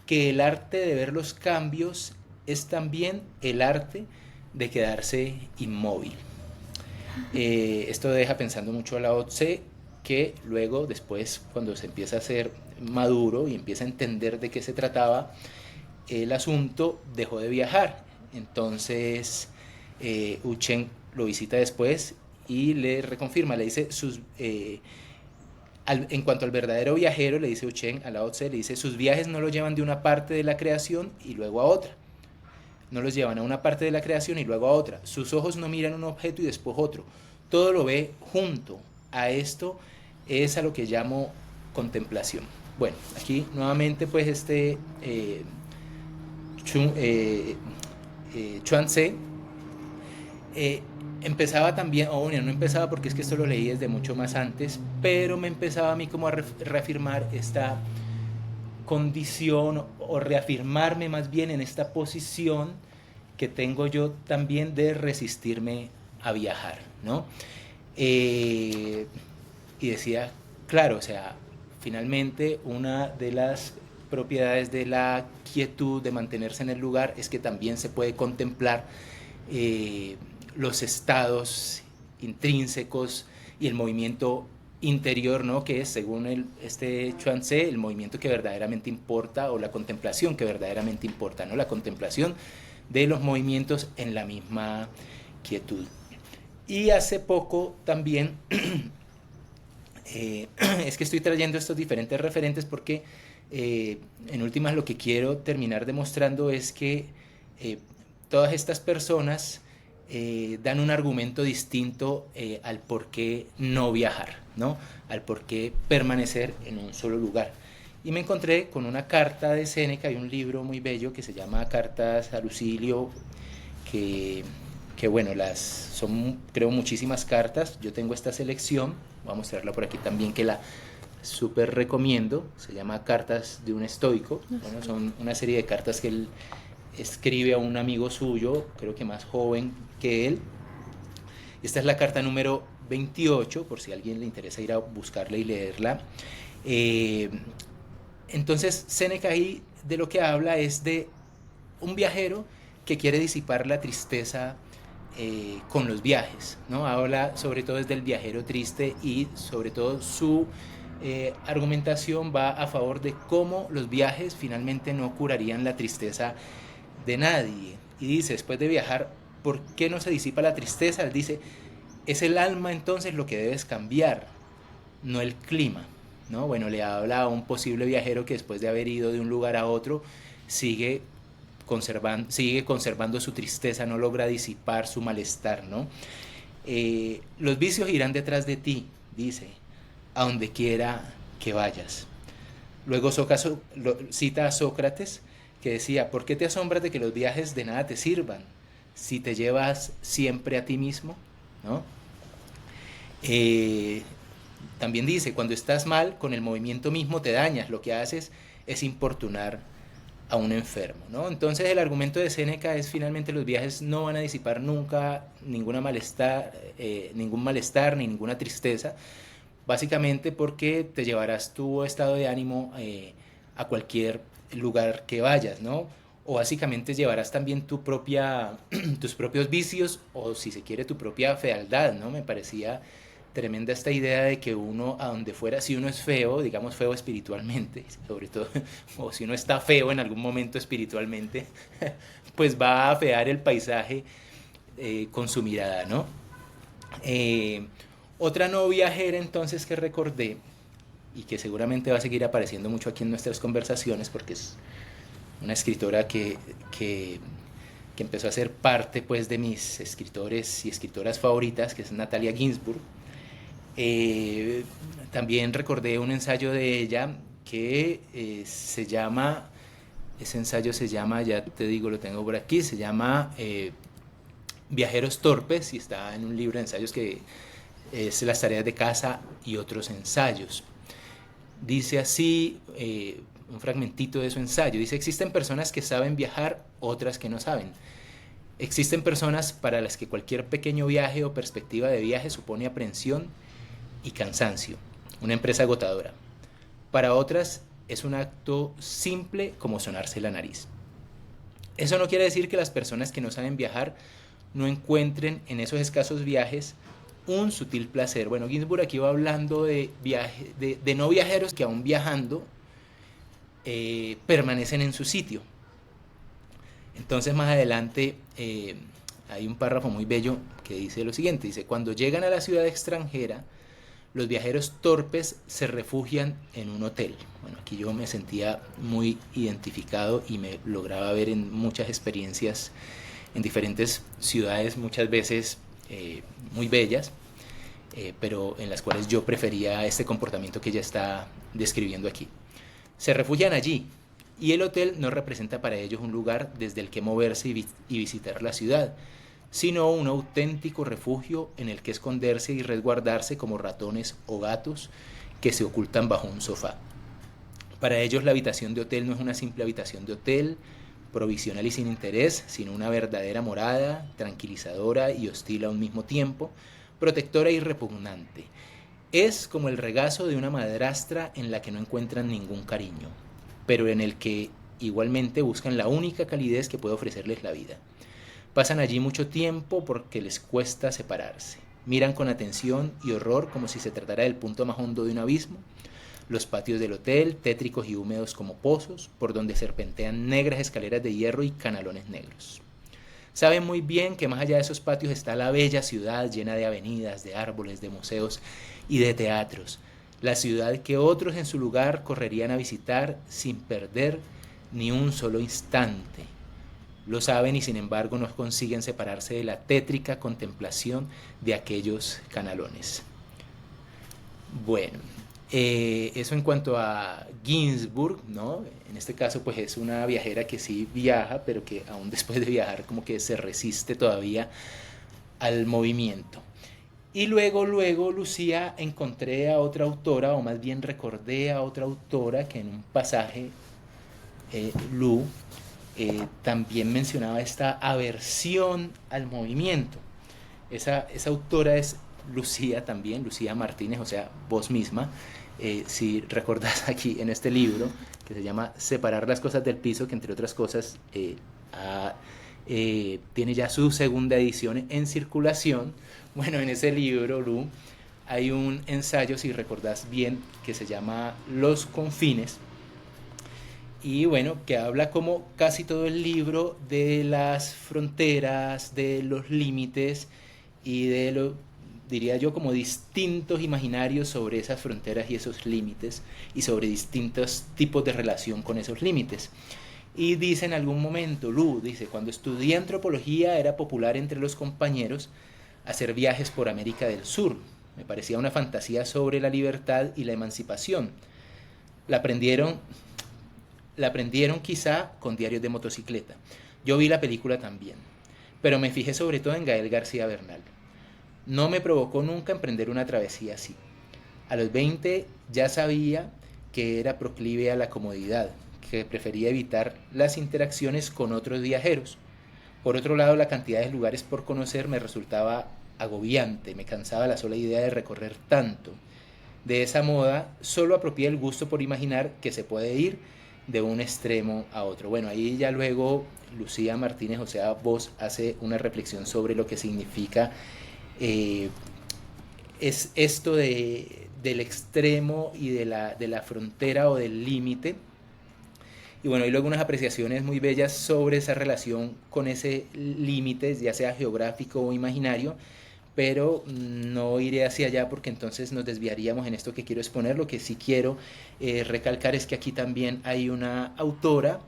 que el arte de ver los cambios es también el arte de quedarse inmóvil. Esto deja pensando mucho a Lao Tse, que luego, después, cuando se empieza a ser maduro y empieza a entender de qué se trataba el asunto, dejó de viajar. Entonces, Uchen lo visita después y le reconfirma, le dice en cuanto al verdadero viajero, le dice Uchen a Lao Tse, le dice, sus viajes no lo llevan de una parte de la creación y luego a otra. No los llevan a una parte de la creación y luego a otra. Sus ojos no miran un objeto y después otro. Todo lo ve junto. A esto es a lo que llamo contemplación. Bueno, aquí nuevamente pues Chuan Tse empezaba también, o bueno, no empezaba porque es que esto lo leí desde mucho más antes, pero me empezaba a mí como a reafirmar esta condición o reafirmarme más bien en esta posición que tengo yo también de resistirme a viajar, ¿no? Y decía, claro, o sea, finalmente una de las propiedades de la quietud, de mantenerse en el lugar, es que también se puede contemplar los estados intrínsecos y el movimiento interior, ¿no? Que es, según este Chuang Tse, el movimiento que verdaderamente importa, o la contemplación que verdaderamente importa, ¿no? La contemplación de los movimientos en la misma quietud. Y hace poco también, es que estoy trayendo estos diferentes referentes porque en últimas lo que quiero terminar demostrando es que todas estas personas dan un argumento distinto al por qué no viajar, ¿no? Al por qué permanecer en un solo lugar. Y me encontré con una carta de Séneca y un libro muy bello que se llama Cartas a Lucilio, que bueno, son creo muchísimas cartas. Yo tengo esta selección, voy a mostrarla por aquí también, que la súper recomiendo. Se llama Cartas de un estoico. Bueno, son una serie de cartas que él escribe a un amigo suyo, creo que más joven que él. Esta es la carta número 28, por si a alguien le interesa ir a buscarla y leerla. Entonces, Séneca ahí de lo que habla es de un viajero que quiere disipar la tristeza con los viajes, ¿no? Habla sobre todo desde el viajero triste, y sobre todo su argumentación va a favor de cómo los viajes finalmente no curarían la tristeza de nadie. Y dice, después de viajar, ¿por qué no se disipa la tristeza? Él dice, es el alma entonces lo que debes cambiar, no el clima, ¿no? Bueno, le habla a un posible viajero que después de haber ido de un lugar a otro sigue conservando su tristeza, no logra disipar su malestar, ¿no? Los vicios irán detrás de ti, dice, a donde quiera que vayas. Luego cita a Sócrates, que decía, ¿por qué te asombras de que los viajes de nada te sirvan si te llevas siempre a ti mismo? ¿No? También dice, cuando estás mal, con el movimiento mismo te dañas, lo que haces es importunar a un enfermo, ¿no? Entonces el argumento de Séneca es, finalmente los viajes no van a disipar nunca ningún malestar ni ninguna tristeza, básicamente porque te llevarás tu estado de ánimo a cualquier lugar que vayas, ¿no? O básicamente llevarás también tus propios vicios, o si se quiere tu propia fealdad, ¿no? Me parecía tremenda esta idea de que uno, a donde fuera, si uno es feo, digamos feo espiritualmente, sobre todo, o si uno está feo en algún momento espiritualmente, pues va a afear el paisaje con su mirada, ¿no? Otra no viajera entonces que recordé, y que seguramente va a seguir apareciendo mucho aquí en nuestras conversaciones, porque es una escritora que empezó a ser parte, pues, de mis escritores y escritoras favoritas, que es Natalia Ginzburg. También recordé un ensayo de ella que ese ensayo se llama, ya te digo, lo tengo por aquí, se llama Viajeros Torpes, y está en un libro de ensayos que es Las tareas de casa y otros ensayos. Dice así, un fragmentito de su ensayo, dice, existen personas que saben viajar, otras que no saben. Existen personas para las que cualquier pequeño viaje o perspectiva de viaje supone aprensión y cansancio, una empresa agotadora. Para otras es un acto simple como sonarse la nariz. Eso no quiere decir que las personas que no saben viajar no encuentren en esos escasos viajes un sutil placer. Bueno, Ginsburg aquí va hablando de no viajeros que aún viajando permanecen en su sitio. Entonces más adelante hay un párrafo muy bello que dice lo siguiente, dice, cuando llegan a la ciudad extranjera, los viajeros torpes se refugian en un hotel. Bueno, aquí yo me sentía muy identificado y me lograba ver en muchas experiencias en diferentes ciudades, muchas veces muy bellas, pero en las cuales yo prefería este comportamiento que ella está describiendo aquí. Se refugian allí, y el hotel no representa para ellos un lugar desde el que moverse y visitar la ciudad, sino un auténtico refugio en el que esconderse y resguardarse como ratones o gatos que se ocultan bajo un sofá. Para ellos la habitación de hotel no es una simple habitación de hotel, provisional y sin interés, sino una verdadera morada, tranquilizadora y hostil a un mismo tiempo, protectora y repugnante. Es como el regazo de una madrastra en la que no encuentran ningún cariño, pero en el que igualmente buscan la única calidez que puede ofrecerles la vida. Pasan allí mucho tiempo porque les cuesta separarse. Miran con atención y horror como si se tratara del punto más hondo de un abismo. Los patios del hotel, tétricos y húmedos como pozos, por donde serpentean negras escaleras de hierro y canalones negros. Saben muy bien que más allá de esos patios está la bella ciudad llena de avenidas, de árboles, de museos y de teatros. La ciudad que otros en su lugar correrían a visitar sin perder ni un solo instante. Lo saben y sin embargo no consiguen separarse de la tétrica contemplación de aquellos canalones. Bueno, eso en cuanto a Ginsburg, ¿no? En este caso pues es una viajera que sí viaja, pero que aún después de viajar como que se resiste todavía al movimiento. Y luego, Lucía, encontré a otra autora, o más bien recordé a otra autora que en un pasaje, Lu, también mencionaba esta aversión al movimiento. Esa autora es Lucía también, Lucía Martínez, o sea, vos misma. Si recordás aquí en este libro, que se llama Separar las cosas del piso, que entre otras cosas tiene ya su segunda edición en circulación. Bueno, en ese libro, Lu, hay un ensayo, si recordás bien, que se llama Los confines, y bueno, que habla como casi todo el libro de las fronteras, de los límites y de lo, diría yo, como distintos imaginarios sobre esas fronteras y esos límites y sobre distintos tipos de relación con esos límites. Y dice en algún momento, Lu, dice, cuando estudié antropología era popular entre los compañeros hacer viajes por América del Sur. Me parecía una fantasía sobre la libertad y la emancipación. La aprendieron la aprendieron quizá con diarios de motocicleta. Yo vi la película también, pero me fijé sobre todo en Gael García Bernal. No me provocó nunca emprender una travesía así. A los 20 ya sabía que era proclive a la comodidad, que prefería evitar las interacciones con otros viajeros. Por otro lado, la cantidad de lugares por conocer me resultaba agobiante, me cansaba la sola idea de recorrer tanto. De esa moda, solo apropié el gusto por imaginar que se puede ir de un extremo a otro. Bueno, ahí ya luego Lucía Martínez, o sea, vos hace una reflexión sobre lo que significa eh, es esto del extremo y de la frontera o del límite. Y bueno, y luego unas apreciaciones muy bellas sobre esa relación con ese límite, ya sea geográfico o imaginario, pero no iré hacia allá porque entonces nos desviaríamos en esto que quiero exponer. Lo que sí quiero recalcar es que aquí también hay una autora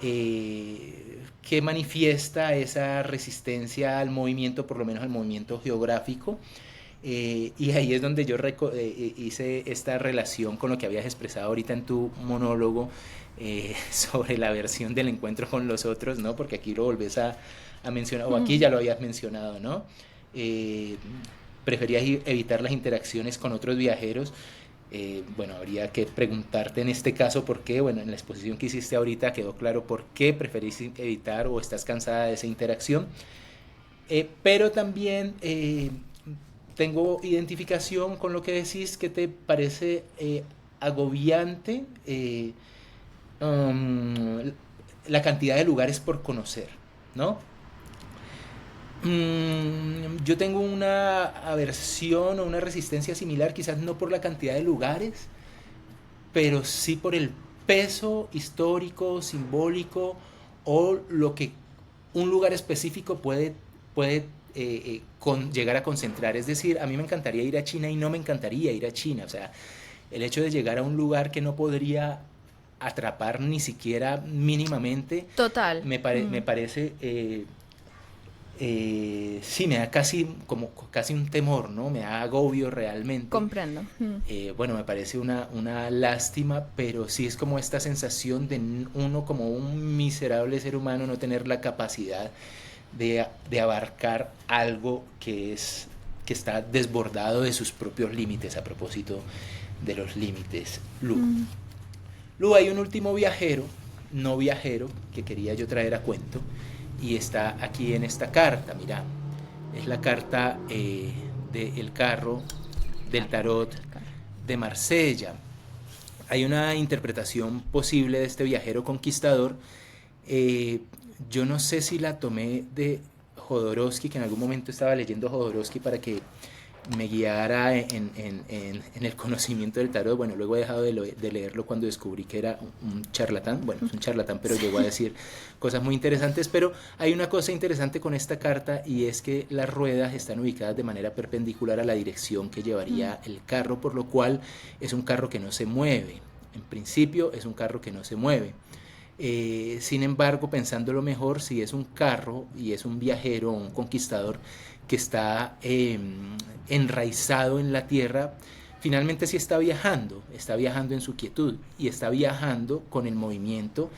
que manifiesta esa resistencia al movimiento, por lo menos al movimiento geográfico, y ahí es donde yo hice esta relación con lo que habías expresado ahorita en tu monólogo sobre la versión del encuentro con los otros, ¿no? Porque aquí lo volvés a mencionar, o aquí ya lo habías mencionado, ¿no? Eh, Preferías evitar las interacciones con otros viajeros. Bueno, habría que preguntarte en este caso por qué. Bueno, en la exposición que hiciste ahorita quedó claro por qué preferís evitar o estás cansada de esa interacción. Pero también tengo identificación con lo que decís, que te parece agobiante um, la cantidad de lugares por conocer, ¿no? Yo tengo una aversión o una resistencia similar, quizás no por la cantidad de lugares, pero sí por el peso histórico, simbólico o lo que un lugar específico puede llegar a concentrar. Es decir, a mí me encantaría ir a China y no me encantaría ir a China. O sea, el hecho de llegar a un lugar que no podría atrapar ni siquiera mínimamente,
Total.
me parece sí, me da casi como casi un temor, ¿no? Me da agobio realmente.
Comprendo.
Bueno, me parece una lástima, pero sí es como esta sensación de uno como un miserable ser humano no tener la capacidad de abarcar algo que está desbordado de sus propios límites, a propósito de los límites. Lu, hay un último viajero, no viajero, que quería yo traer a cuento, y está aquí en esta carta, mira, es la carta del carro del
Claro,
tarot
claro.
de Marsella. Hay una interpretación posible de este viajero conquistador. eh, yo no sé si la tomé de Jodorowsky, que en algún momento estaba leyendo Jodorowsky para que me guiara en el conocimiento del tarot. Bueno, luego he dejado de leerlo cuando descubrí que era un charlatán. Bueno, es un charlatán, pero llegó a
Sí.
decir cosas muy interesantes. Pero hay una cosa interesante con esta carta, y es que las ruedas están ubicadas de manera perpendicular a la dirección que
Mm,
llevaría el carro, por lo cual es un carro que no se mueve. En principio es un carro que no se mueve. Sin embargo, pensándolo mejor, si es un carro y es un viajero o un conquistador que está enraizado en la tierra, finalmente sí está viajando en su quietud y está viajando con el movimiento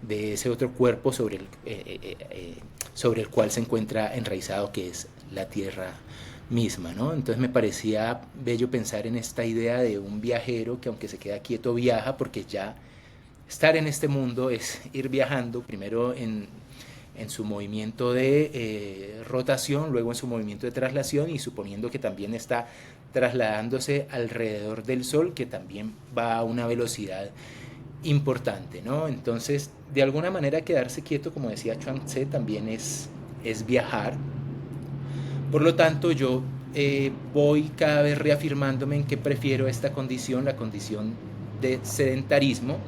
de ese otro cuerpo sobre el cual se encuentra enraizado, que es la tierra misma, ¿no? Entonces me parecía bello pensar en esta idea de un viajero que, aunque se queda quieto, viaja, porque ya estar en este mundo es ir viajando, primero en su movimiento de rotación, luego en su movimiento de traslación, y suponiendo que también está trasladándose alrededor del Sol, que también va a una velocidad importante, ¿no? Entonces, de alguna manera, quedarse quieto, como decía Chuang Tse, también es viajar. Por lo tanto, yo voy cada vez reafirmándome en que prefiero esta condición, la condición de sedentarismo,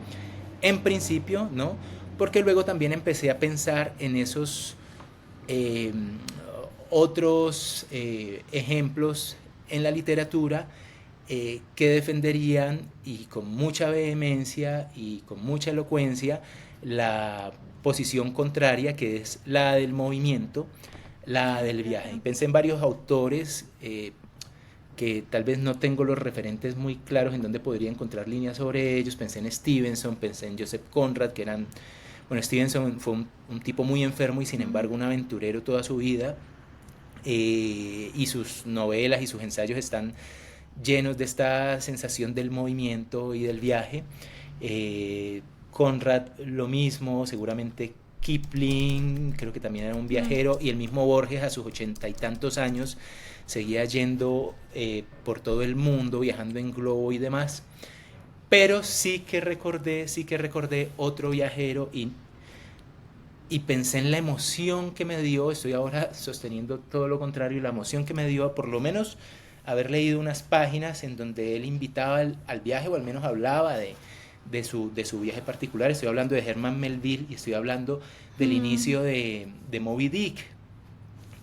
en principio, ¿no? Porque luego también empecé a pensar en esos eh, otros ejemplos en la literatura que defenderían, y con mucha vehemencia y con mucha elocuencia, la posición contraria, que es la del movimiento, la del viaje. Y
Claro.
pensé en varios autores que tal vez no tengo los referentes muy claros en donde podría encontrar líneas sobre ellos. Pensé en Stevenson, pensé en Joseph Conrad, que eran... Bueno, Stevenson fue un tipo muy enfermo y sin
Mm,
embargo un aventurero toda su vida, y sus novelas y sus ensayos están llenos de esta sensación del movimiento y del viaje. Conrad lo mismo, seguramente Kipling, creo que también era un
mm,
viajero, y el mismo Borges a sus 80 y tantos años seguía yendo por todo el mundo, viajando en globo y demás. Pero sí que recordé otro viajero, y pensé en la emoción que me dio. Estoy ahora sosteniendo todo lo contrario, la emoción que me dio por lo menos haber leído unas páginas en donde él invitaba al viaje, o al menos hablaba de su viaje particular. Estoy hablando de Herman Melville, y estoy hablando del
mm,
inicio de Moby Dick,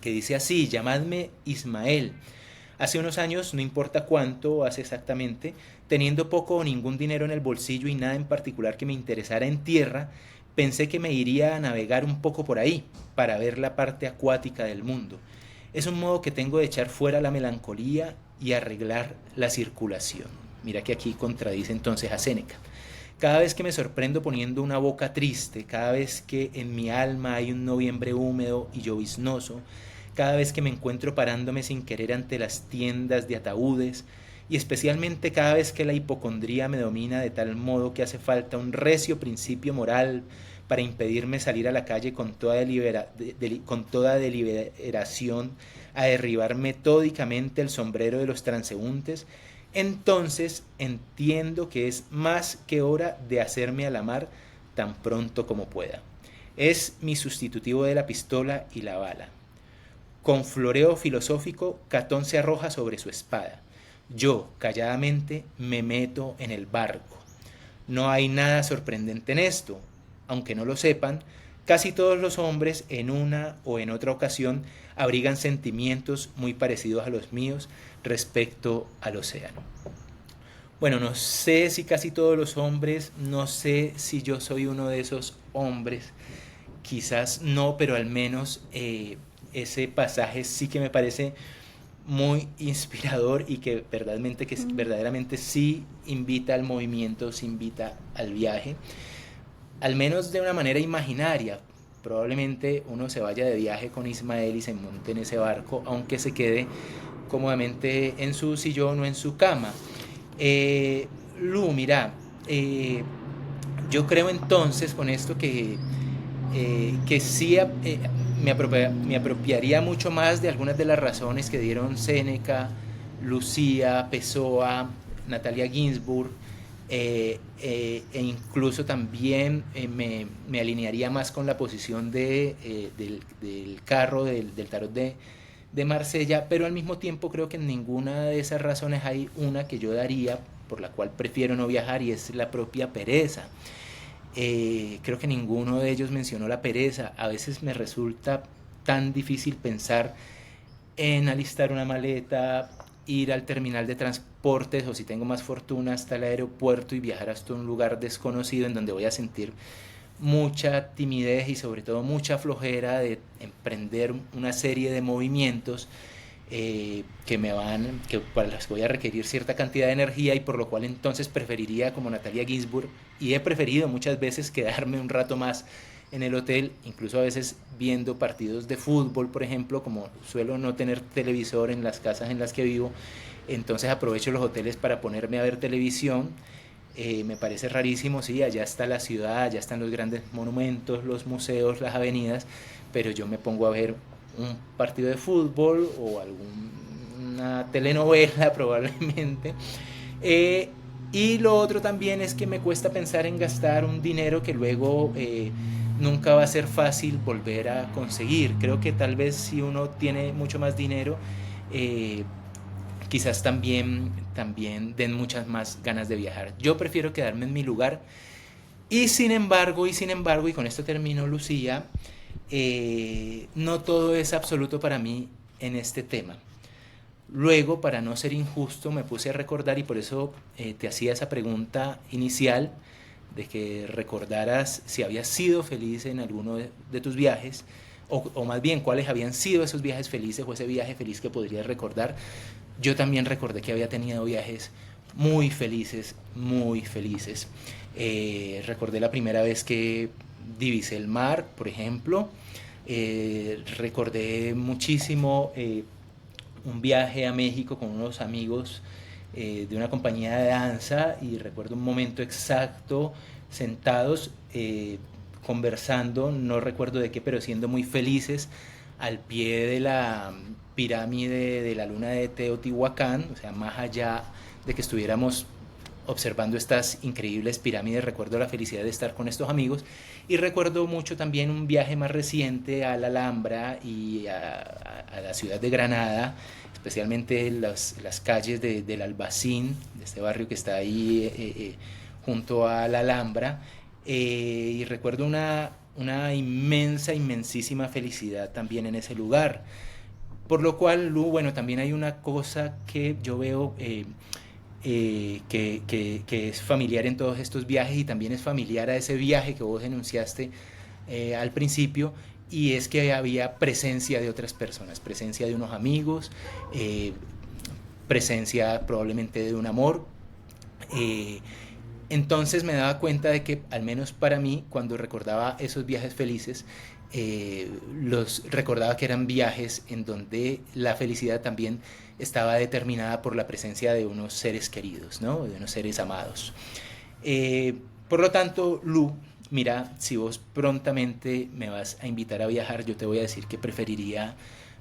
que dice así: llamadme Ismael. Hace unos años, no importa cuánto hace exactamente, teniendo poco o ningún dinero en el bolsillo y nada en particular que me interesara en tierra, pensé que me iría a navegar un poco por ahí, para ver la parte acuática del mundo. Es un modo que tengo de echar fuera la melancolía y arreglar la circulación. Mira que aquí contradice entonces a Séneca. Cada vez que me sorprendo poniendo una boca triste, cada vez que en mi alma hay un noviembre húmedo y lloviznoso, cada vez que me encuentro parándome sin querer ante las tiendas de ataúdes, y especialmente cada vez que la hipocondría me domina de tal modo que hace falta un recio principio moral para impedirme salir a la calle con toda deliberación a derribar metódicamente el sombrero de los transeúntes, entonces entiendo que es más que hora de hacerme a la mar tan pronto como pueda. Es mi sustitutivo de la pistola y la bala. Con floreo filosófico, Catón se arroja sobre su espada. Yo, calladamente, me meto en el barco. No hay nada sorprendente en esto. Aunque no lo sepan, casi todos los hombres en una o en otra ocasión abrigan sentimientos muy parecidos a los míos respecto al océano. Bueno, no sé si casi todos los hombres, no sé si yo soy uno de esos hombres, quizás no, pero al menos ese pasaje sí que me parece muy inspirador, y que
mm.
verdaderamente sí invita al movimiento, sí invita al viaje, al menos de una manera imaginaria. Probablemente uno se vaya de viaje con Ismael y se monte en ese barco, aunque se quede cómodamente en su sillón o en su cama. Lu, mira, yo creo entonces con esto que sí, me apropiaría mucho más de algunas de las razones que dieron Séneca, Lucía, Pessoa, Natalia Ginsburg, e incluso también me alinearía más con la posición del carro, del tarot de Marsella, pero al mismo tiempo creo que en ninguna de esas razones hay una que yo daría por la cual prefiero no viajar, y es la propia pereza. Creo que ninguno de ellos mencionó la pereza. A veces me resulta tan difícil pensar en alistar una maleta, ir al terminal de transportes o, si tengo más fortuna, hasta el aeropuerto y viajar hasta un lugar desconocido en donde voy a sentir mucha timidez y sobre todo mucha flojera de emprender una serie de movimientos que para las que voy a requerir cierta cantidad de energía, y por lo cual entonces preferiría, como Natalia Ginsburg, y he preferido muchas veces quedarme un rato más en el hotel, incluso a veces viendo partidos de fútbol, por ejemplo. Como suelo no tener televisor en las casas en las que vivo, entonces aprovecho los hoteles para ponerme a ver televisión. Me parece rarísimo, sí, allá está la ciudad, allá están los grandes monumentos, los museos, las avenidas, pero yo me pongo a ver un partido de fútbol o alguna telenovela probablemente. Y lo otro también es que me cuesta pensar en gastar un dinero que luego nunca va a ser fácil volver a conseguir. Creo que tal vez si uno tiene mucho más dinero, eh, quizás también den muchas más ganas de viajar. Yo prefiero quedarme en mi lugar. Y sin embargo, y con esto termino, Lucía, no todo es absoluto para mí en este tema. Luego, para no ser injusto, me puse a recordar, y por eso te hacía esa pregunta inicial, de que recordaras si habías sido feliz en alguno de tus viajes, o más bien cuáles habían sido esos viajes felices o ese viaje feliz que podrías recordar. Yo también recordé que había tenido viajes muy felices, muy felices. Recordé la primera vez que divisé el mar, por ejemplo. Recordé muchísimo un viaje a México con unos amigos de una compañía de danza, y recuerdo un momento exacto sentados conversando, no recuerdo de qué, pero siendo muy felices al pie de la pirámide de la luna de Teotihuacán. O sea, más allá de que estuviéramos observando estas increíbles pirámides, recuerdo la felicidad de estar con estos amigos. Y recuerdo mucho también un viaje más reciente a la Alhambra y a la ciudad de Granada, especialmente las calles del Albaicín, de este barrio que está ahí junto a la Alhambra. Y recuerdo una inmensa, inmensísima felicidad también en ese lugar. Por lo cual, Lu, bueno, también hay una cosa que yo veo que es familiar en todos estos viajes, y también es familiar a ese viaje que vos denunciaste al principio, y es que había presencia de otras personas, presencia de unos amigos, presencia probablemente de un amor. Eh, entonces me daba cuenta de que, al menos para mí, cuando recordaba esos viajes felices, los recordaba que eran viajes en donde la felicidad también estaba determinada por la presencia de unos seres queridos, ¿no? De unos seres amados. Eh, por lo tanto, Lu, mira, si vos prontamente me vas a invitar a viajar, yo te voy a decir que preferiría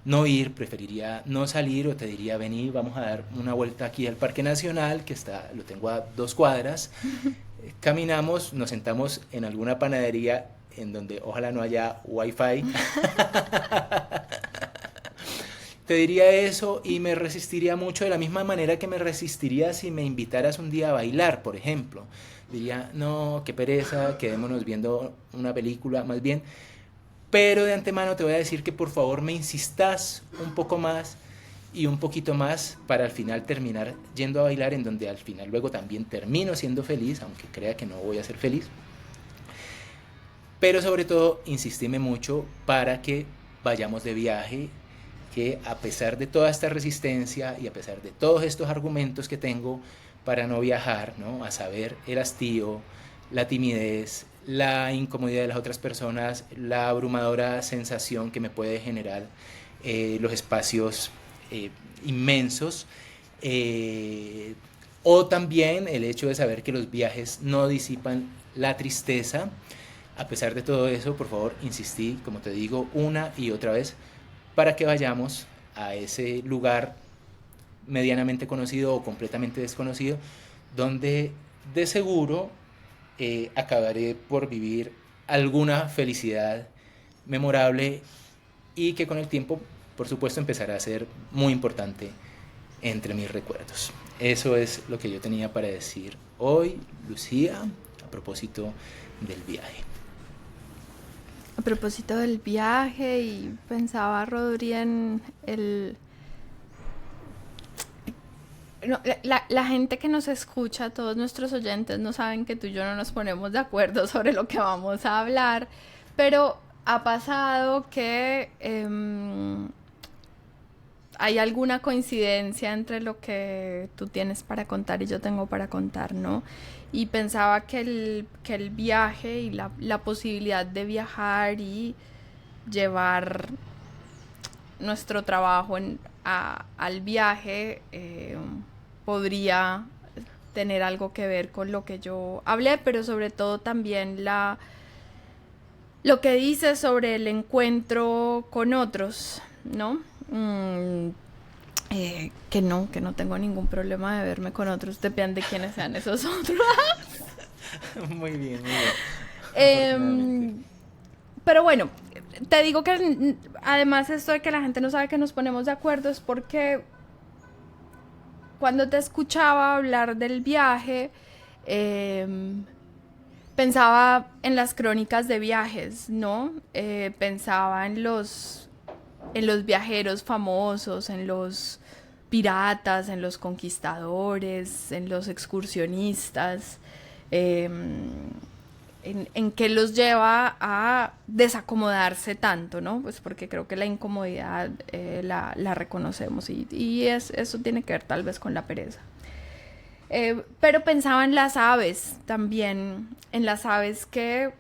no ir, preferiría no salir, o te diría: vení, vamos a dar una vuelta aquí al Parque Nacional, que lo tengo a 2 cuadras. Caminamos, nos sentamos en alguna panadería en donde ojalá no haya wifi. Te diría eso, y me resistiría mucho, de la misma manera que me resistiría si me invitaras un día a bailar, por ejemplo. Diría: no, qué pereza, quedémonos viendo una película más bien. Pero de antemano te voy a decir que por favor me insistas un poco más y un poquito más, para al final terminar yendo a bailar, en donde al final luego también termino siendo feliz, aunque crea que no voy a ser feliz. Pero sobre todo, insistime mucho para que vayamos de viaje, que a pesar de toda esta resistencia y a pesar de todos estos argumentos que tengo para no viajar, ¿no? A saber, el hastío, la timidez, la incomodidad de las otras personas, la abrumadora sensación que me puede generar los espacios inmensos, o también el hecho de saber que los viajes no disipan la tristeza. A pesar de todo eso, por favor, insistí, como te digo, una y otra vez, para que vayamos a ese lugar medianamente conocido o completamente desconocido, donde de seguro acabaré por vivir alguna felicidad memorable y que con el tiempo, por supuesto, empezará a ser muy importante entre mis recuerdos. Eso es lo que yo tenía para decir hoy, Lucía, a propósito del viaje.
A propósito del viaje, y pensaba, Rodri, en el... No, la gente que nos escucha, todos nuestros oyentes, no saben que tú y yo no nos ponemos de acuerdo sobre lo que vamos a hablar, pero ha pasado que hay alguna coincidencia entre lo que tú tienes para contar y yo tengo para contar, ¿no? Y pensaba que el viaje y la posibilidad de viajar y llevar nuestro trabajo al viaje podría tener algo que ver con lo que yo hablé, pero sobre todo también lo que dice sobre el encuentro con otros, ¿no? Que no tengo ningún problema de verme con otros, depende de quiénes sean esos otros.
Muy bien, muy bien. Afortunadamente.
Pero bueno, te digo que además esto de que la gente no sabe que nos ponemos de acuerdo es porque cuando te escuchaba hablar del viaje, pensaba en las crónicas de viajes, ¿no? Pensaba en los viajeros famosos, en los piratas, en los conquistadores, en los excursionistas, en qué los lleva a desacomodarse tanto, ¿no? Pues porque creo que la incomodidad la reconocemos y eso tiene que ver tal vez con la pereza. Pero pensaba en las aves también, en las aves que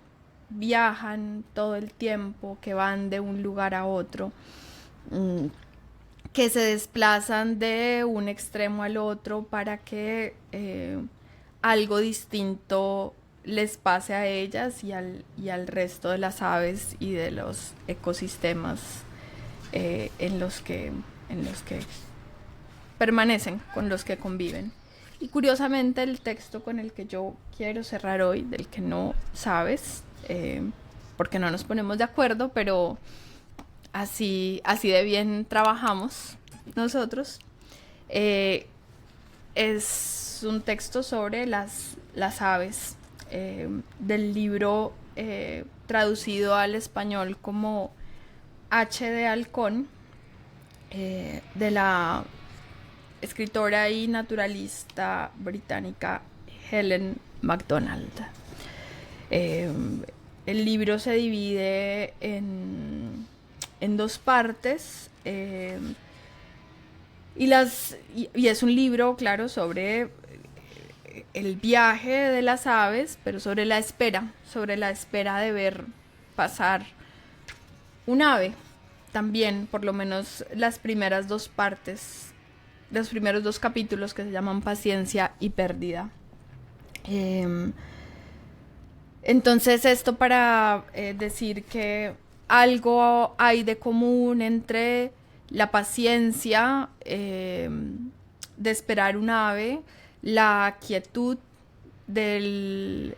viajan todo el tiempo, que van de un lugar a otro, que se desplazan de un extremo al otro para que algo distinto les pase a ellas y al resto de las aves y de los ecosistemas en los que permanecen, con los que conviven. Y curiosamente el texto con el que yo quiero cerrar hoy, del que no sabes, porque no nos ponemos de acuerdo, pero así de bien trabajamos nosotros, es un texto sobre las aves, del libro traducido al español como H de Halcón, de la escritora y naturalista británica Helen Macdonald. El libro se divide en dos partes, y es un libro, claro, sobre el viaje de las aves, pero sobre la espera de ver pasar un ave. También, por lo menos las primeras dos partes, los primeros dos capítulos, que se llaman Paciencia y Pérdida. Entonces esto para decir que algo hay de común entre la paciencia de esperar un ave, la quietud del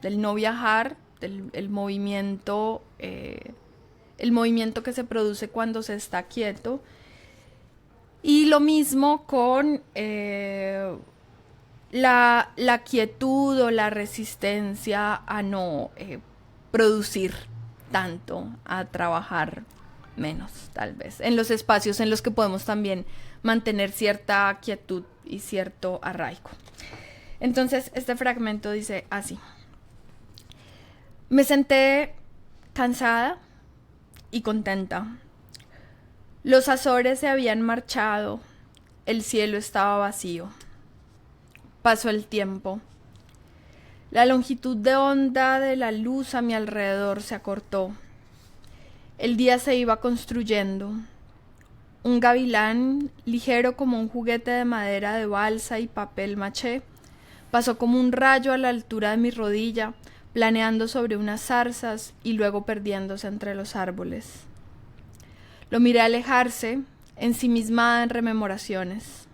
no viajar, el movimiento que se produce cuando se está quieto. Y lo mismo con la quietud o la resistencia a no producir tanto, a trabajar menos, tal vez, en los espacios en los que podemos también mantener cierta quietud y cierto arraigo. Entonces, este fragmento dice así: me senté cansada y contenta. Los Azores se habían marchado, el cielo estaba vacío. Pasó el tiempo. La longitud de onda de la luz a mi alrededor se acortó. El día se iba construyendo. Un gavilán, ligero como un juguete de madera de balsa y papel maché, pasó como un rayo a la altura de mi rodilla, planeando sobre unas zarzas y luego perdiéndose entre los árboles. Lo miré alejarse, ensimismada en rememoraciones.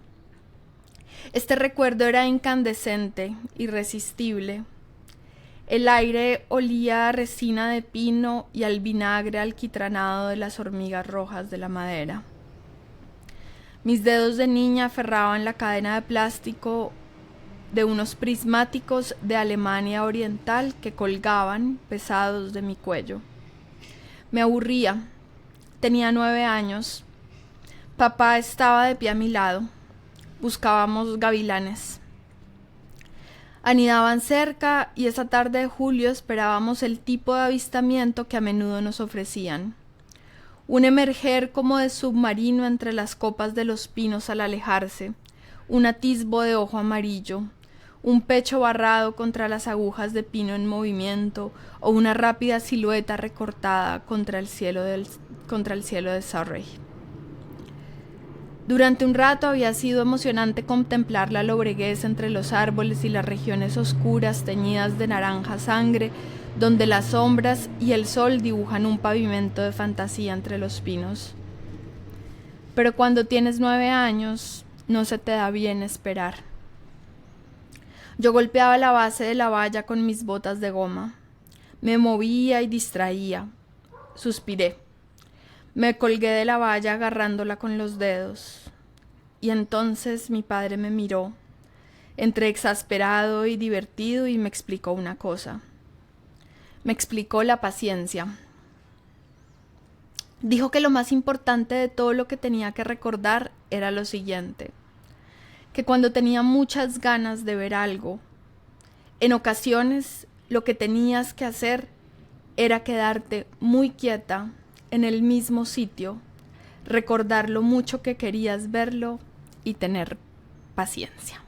Este recuerdo era incandescente, irresistible. El aire olía a resina de pino y al vinagre alquitranado de las hormigas rojas de la madera. Mis dedos de niña aferraban la cadena de plástico de unos prismáticos de Alemania Oriental que colgaban pesados de mi cuello. Me aburría. Tenía 9 años. Papá estaba de pie a mi lado. Buscábamos gavilanes. Anidaban cerca y esa tarde de julio esperábamos el tipo de avistamiento que a menudo nos ofrecían. Un emerger como de submarino entre las copas de los pinos al alejarse, un atisbo de ojo amarillo, un pecho barrado contra las agujas de pino en movimiento o una rápida silueta recortada contra el cielo de Surrey. Durante un rato había sido emocionante contemplar la lobreguez entre los árboles y las regiones oscuras teñidas de naranja sangre, donde las sombras y el sol dibujan un pavimento de fantasía entre los pinos. Pero cuando tienes 9 años, no se te da bien esperar. Yo golpeaba la base de la valla con mis botas de goma. Me movía y distraía. Suspiré. Me colgué de la valla agarrándola con los dedos. Y entonces mi padre me miró, entre exasperado y divertido, y me explicó una cosa. Me explicó la paciencia. Dijo que lo más importante de todo lo que tenía que recordar era lo siguiente: que cuando tenía muchas ganas de ver algo, en ocasiones lo que tenías que hacer era quedarte muy quieta en el mismo sitio, recordar lo mucho que querías verlo y tener paciencia.